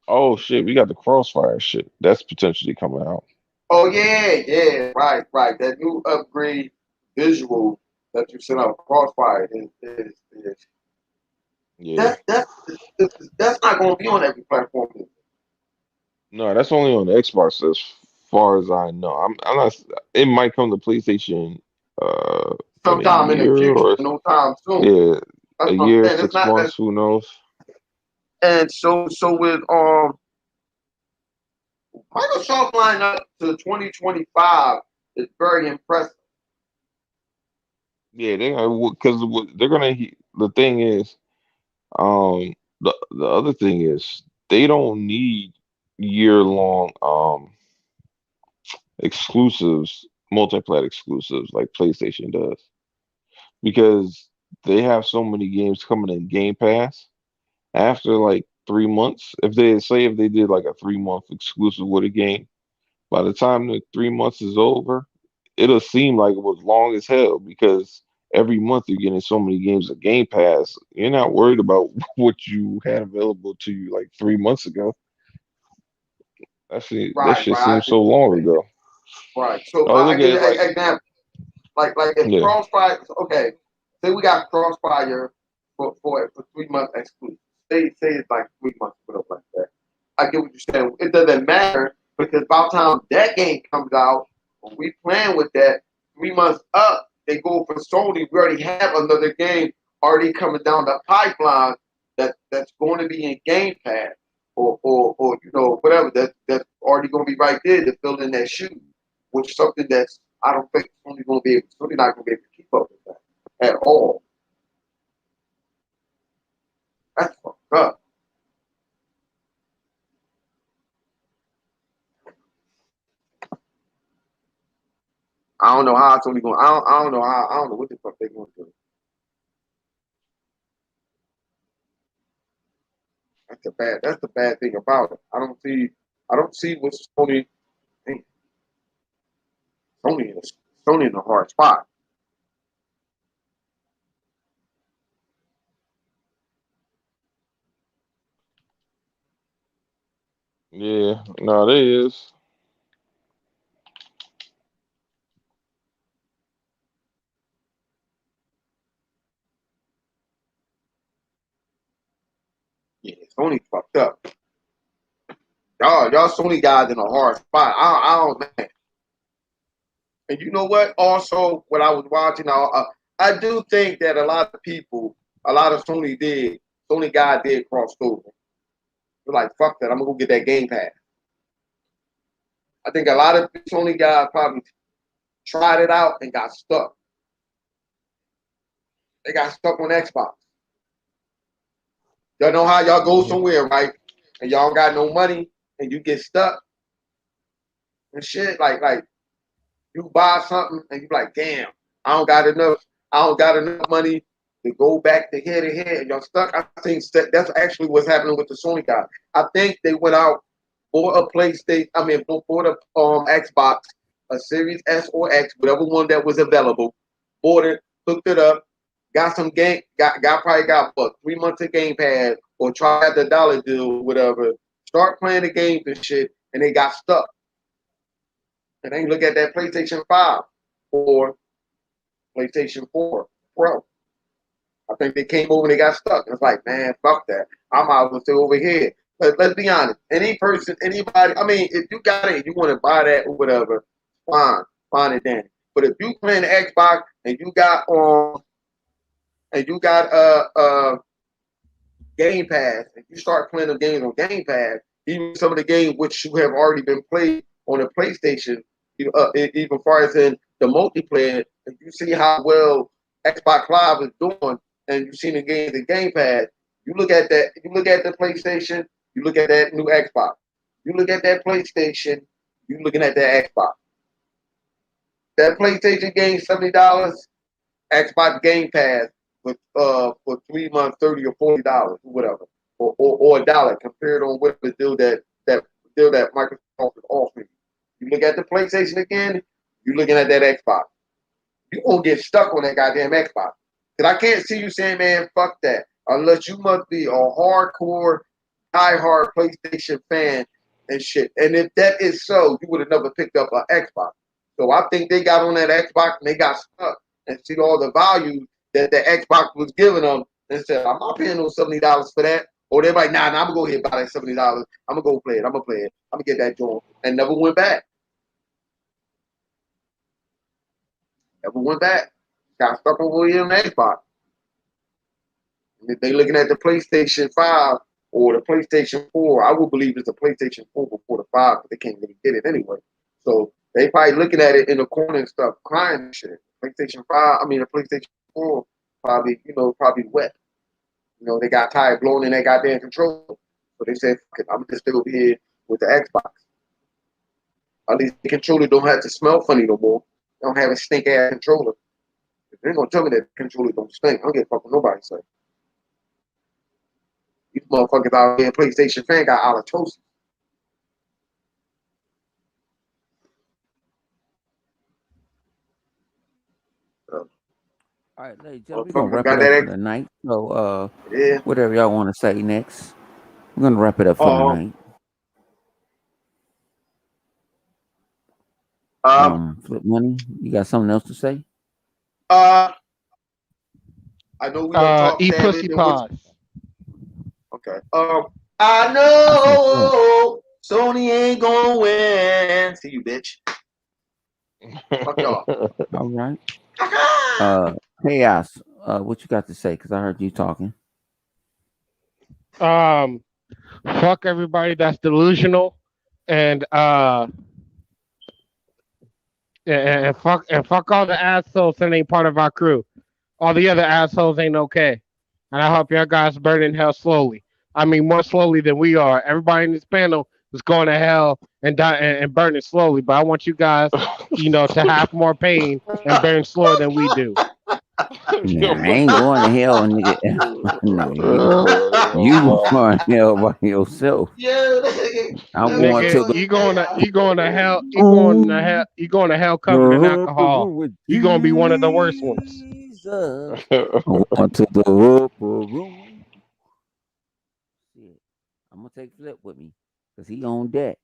Oh shit, we got the Crossfire shit. That's potentially coming out. Oh yeah, right. That new upgrade visual that you sent out, Crossfire, is Yeah. that's not going to be on every platform. No, that's only on the Xbox as far as I know. I'm not. It might come to PlayStation in a Sometime in the year future, or no time soon. yeah, a That's what I'm year, saying. It's 6 not months, who knows? and so with Microsoft line up to 2025 is very impressive. Yeah, they because they're gonna. The thing is, the other thing is they don't need year-long exclusives, multiplayer exclusives like PlayStation does because they have so many games coming in Game Pass after like 3 months. If they did like a 3 month exclusive with a game, by the time the 3 months is over, it'll seem like it was long as hell because every month you're getting so many games of Game Pass. You're not worried about what you had available to you like 3 months ago. That Right, shit right. I seems see so what long you're saying. ago. Right. So Oh, I look at give you it an like example. Like if yeah, Crossfire, okay, say we got Crossfire for 3 months exclusive. Say it's like 3 months, whatever like that. I get what you're saying. It doesn't matter because by the time that game comes out, when we playing with that 3 months up, they go for Sony. We already have another game already coming down the pipeline that's going to be in Game Pass or whatever that's already going to be right there to fill in that shoe, which is something that's I don't think Sony going to be able. Sony not going to be able to keep up with that at all. That's fucked up. I don't know how Sony going. I don't know how. I don't know what the fuck they going to do. That's the bad thing about it. I don't see what Sony Sony is Sony in a hard spot. yeah. No, there is. Yeah, Sony fucked up. Y'all Sony guys in a hard spot. I don't man. And you know what? Also, what I was watching, I do think that a lot of people, a lot of Sony guys did cross over. They're like, fuck that, I'm gonna go get that Game Pass. I think a lot of Sony guys probably tried it out and got stuck. They got stuck on Xbox. Y'all know how y'all go Mhm. somewhere, right? And y'all got no money and you get stuck and shit. Like you buy something and you like, damn, I don't got enough. I don't got enough money to go back to here, and y'all stuck. I think that's actually what's happening with the Sony guy. I think they went out for a PlayStation. I mean, for the Xbox, a Series S or X, whatever one that was available. Bought it, hooked it up, got some game, got probably got what 3 months of Game Pass, or tried the dollar deal, whatever. Start playing the games and shit, and they got stuck. And then you look at that PlayStation 5 or PlayStation 4 Pro. I think they came over and they got stuck. And it's like, man, fuck that. I might as well stay over here. But let's be honest. Any person, anybody, I mean, if you got it, you want to buy that or whatever, fine and dandy. But if you playing the Xbox and you got Game Pass, and you start playing the games on Game Pass, even some of the games which you have already been played on the PlayStation, even far as in the multiplayer, and you see how well Xbox Live is doing, and you see the games in Game Pass, you look at that, you look at the PlayStation, you look at that new Xbox, you look at that PlayStation, you looking at that Xbox. That PlayStation game $70, Xbox Game Pass for 3 months, $30 or $40, whatever, or a dollar compared on whatever deal that Microsoft is offering. You look at the PlayStation again, you're looking at that Xbox. You're gonna get stuck on that goddamn Xbox. Because I can't see you saying, man, fuck that. Unless you must be a hardcore, diehard PlayStation fan and shit. And if that is so, you would have never picked up an Xbox. So I think they got on that Xbox and they got stuck and see all the value that the Xbox was giving them and said, I'm not paying no $70 for that. Or they're like, nah, I'm gonna go ahead and buy that $70. I'm gonna go play it. I'm gonna play it. I'm gonna get that joint. And never went back. Never went back. Got stuck over here on the Xbox. And if they looking at the PlayStation 5 or the PlayStation 4, I would believe it's the PlayStation 4 before the 5, but they can't really get it anyway. So they probably looking at it in the corner and stuff, crying and shit. PlayStation 5, I mean the PlayStation 4 probably, probably wet. They got tired blowing in that goddamn controller. So they said, fuck it, I'm just still over here with the Xbox. At least the controller don't have to smell funny no more. They don't have a stink ass controller. If they're gonna tell me that the controller don't stink, I don't give a fuck what nobody say. These motherfuckers out here, PlayStation fan got halitosis. All right, ladies and gentlemen, we're gonna wrap Got it up for that? the night. So, Yeah. whatever y'all want to say next, we're gonna wrap it up for the night. Flip Money, you got something else to say? I know we don't talk eat Savage pussy and pies. Okay. I know Sony ain't gonna win. See you, bitch. Fuck y'all. All right. Chaos, what you got to say? Because I heard you talking. Fuck everybody that's delusional, and fuck all the assholes that ain't part of our crew. All the other assholes ain't okay. And I hope y'all guys burn in hell slowly. I mean, more slowly than we are. Everybody in this panel is going to hell and die and burning slowly. But I want you guys, to have more pain and burn slower than we do. Yeah, I ain't going to hell, nigga. No, you going to hell by yourself. Yeah, I'm going to the. You going to hell. You going to hell covered in alcohol. You gonna be one of the worst ones. I'm going to the upper room. Shit. I'm gonna take Flip with me because he on deck.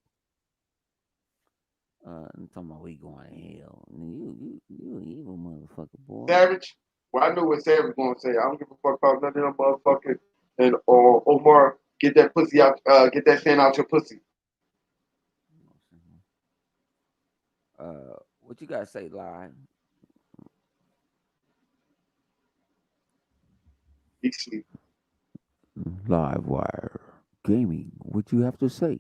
I'm talking about we going to hell. You evil motherfucker, boy. Savage. Well, I know what Savage gonna say. I don't give a fuck about none of them motherfuckers. And Omar, get that pussy out. Get that sand out your pussy. What you gotta say, Live? He sleep. Live Wire Gaming. What you have to say?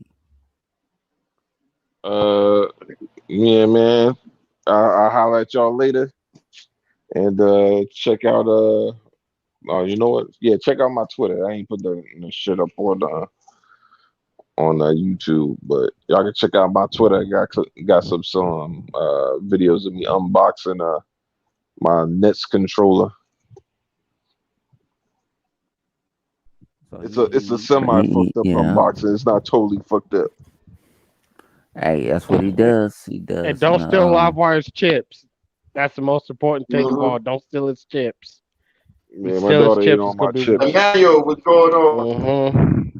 Yeah, man. I'll holler at y'all later. And check out you know what? Yeah, check out my Twitter. I ain't put the shit up on YouTube, but y'all can check out my Twitter. I got some videos of me unboxing my Nets controller. So it's a semi fucked up unboxing. It's not totally fucked up. Hey, that's what he does. He does. And don't steal Livewire's chips. That's the most important thing of all. Don't steal his chips. Yeah, my daughter ate on my chips. Emmanuel, what's going on?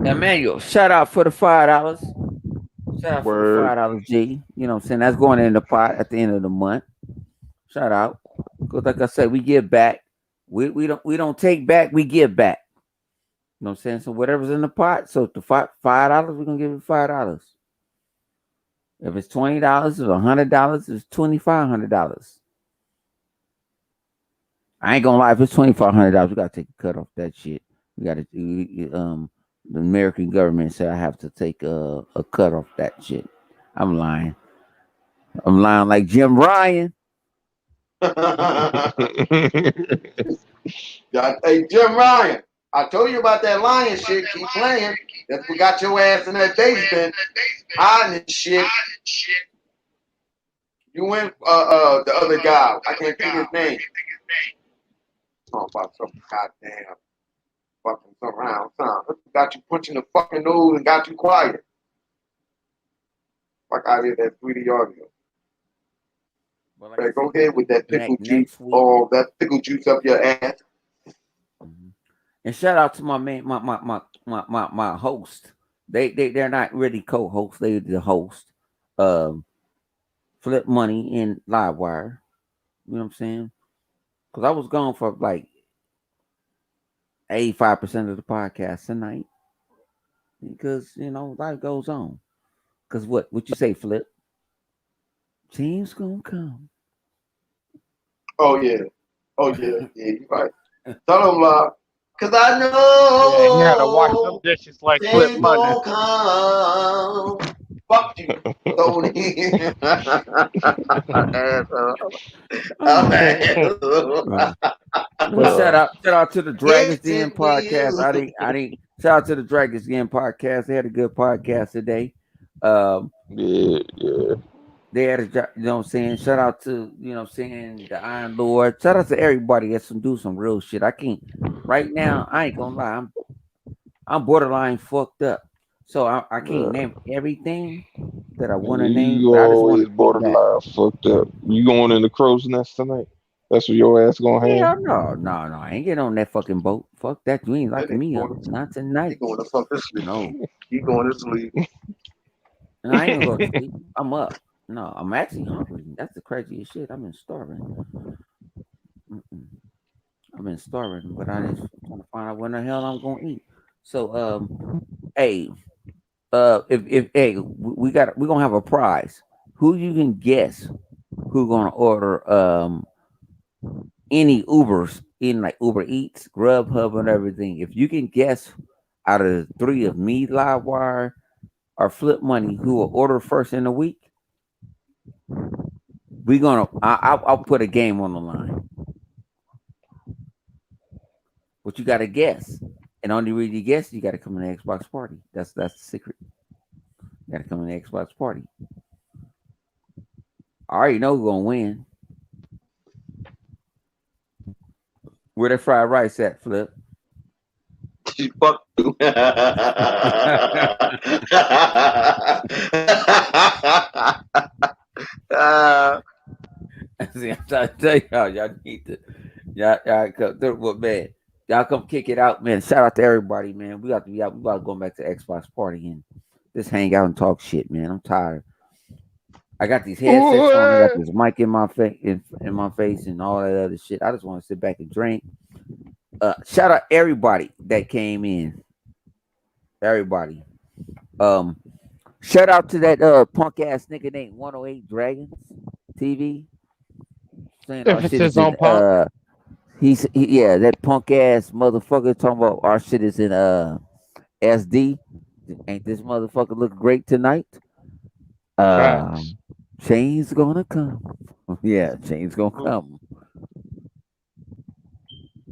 Emmanuel, shout out for the $5. Shout out for the $5, G. You know what I'm saying? That's going in the pot at the end of the month. Shout out. Because like I said, we give back. We don't take back, we give back. You know what I'm saying? So whatever's in the pot, so the $5, we're gonna give it $5. If it's $20, it's $100, it's $2,500. I ain't gonna lie, if it's $2,500, we gotta take a cut off that shit. We gotta the American government said I have to take a cut off that shit. I'm lying. I'm lying like Jim Ryan. Hey, Jim Ryan, I told you about that lion shit. Keep playing. That's what got your ass in that basement, hiding and shit. You and the other guy, I can't think his name. Talking about some goddamn fucking surround sound. Got you punching the fucking nose and got you quiet. Fuck out of here, that 3D audio. But like I Right, go said, ahead with that pickle juice, next week. that pickle juice up your ass. Mhm. And shout out to my man, my host. They're not really co-hosts. They the host. Um, Flip Money and Livewire. You know what I'm saying? Because I was gone for like 85% of the podcast tonight. Because life goes on. Because what you say, Flip? Team's gonna come. Oh yeah, you right. Tell them, cause I Yeah, he had to wash them know dishes like Flip change Money. gonna come. Fuck you, Tony. Asshole. Asshole. Uh, but Uh, shout out to the Dragons Den Gifted podcast. will. I didn't shout out to the Dragons Den podcast. They had a good podcast today. Um, yeah, yeah. they had you know what I'm saying? Shout out to, what I'm saying, the Iron Lord. Shout out to everybody that's do some real shit. I can't right now, I ain't gonna lie. I'm borderline fucked up. So I can't Uh, name everything that I want to name, you but I just want always to say that. borderline fucked up. You going in the crow's nest tonight? That's where your ass gonna Yeah, hang. no. I ain't getting on that fucking boat. Fuck that. You ain't That locking nigga me up. going to, Not he tonight. going to fuck to sleep. No. He going to sleep. And I ain't gonna go to sleep. I'm up. No, I'm actually hungry. That's the craziest shit. I've been starving. Mm-mm. I've been starving, but I just trying to find out when the hell I'm gonna eat. So, hey, if hey, we're gonna have a prize. Who you can guess who gonna order any Ubers in like Uber Eats, Grubhub, and everything? If you can guess out of the three of me, Livewire, or Flip Money, who will order first in the week, we're gonna. I'll put a game on the line. But you gotta guess, and only reason you guess, you gotta come in the Xbox party. That's the secret. You gotta come in the Xbox party. I already know who's gonna win. Where the fried rice at, Flip? Fuck you. uh, See, I'm trying to tell y'all need to, y'all come through what man. Y'all come kick it out, man. Shout out to everybody, man. We got to be out. We about to go back to Xbox party and just hang out and talk shit, man. I'm tired. I got these headsets on. I got this mic in my face, in my face, and all that other shit. I just want to sit back and drink. Shout out everybody that came in. Everybody. Um, Shout out to that punk ass nigga named 108 Dragons TV. Saying our shit is Emphasis in on punk. yeah, that punk ass motherfucker talking about our shit is in SD. Ain't this motherfucker look great tonight? Facts. Change's gonna come. Yeah, change's gonna come.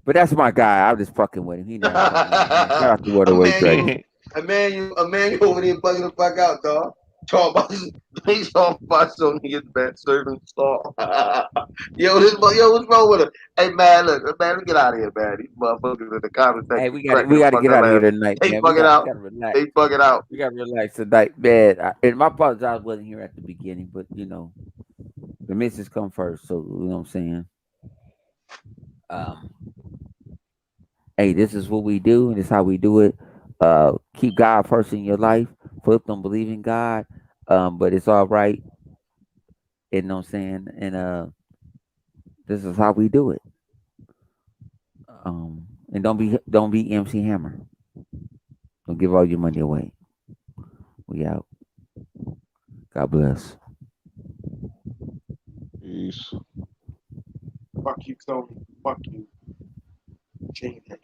But that's my guy. I'm just fucking with him. He never fucking with me. Shout out to a 108 man, Dragons. you, a man, you over there bugging the fuck out, dog. Talk about, he's talking about some niggas bad serving salt. What's wrong with him? Hey man, look, man, get out of here, man. These motherfuckers in the comment Hey, section we cracking the gotta fuck get up, out of here man. tonight, They man. fucking We out. gotta relax. They fucking out. We gotta relax tonight, man. And my apologies, I wasn't here at the beginning, but the missus come first, so you know what I'm saying. Um, hey, this is what we do, and this is how we do it. Keep God first in your life. Flip don't believe in God, but it's all right. You know what I'm saying, and this is how we do it. And don't be MC Hammer. Don't give all your money away. We out. God bless. Peace. Fuck you, Tony. Fuck you. Change that.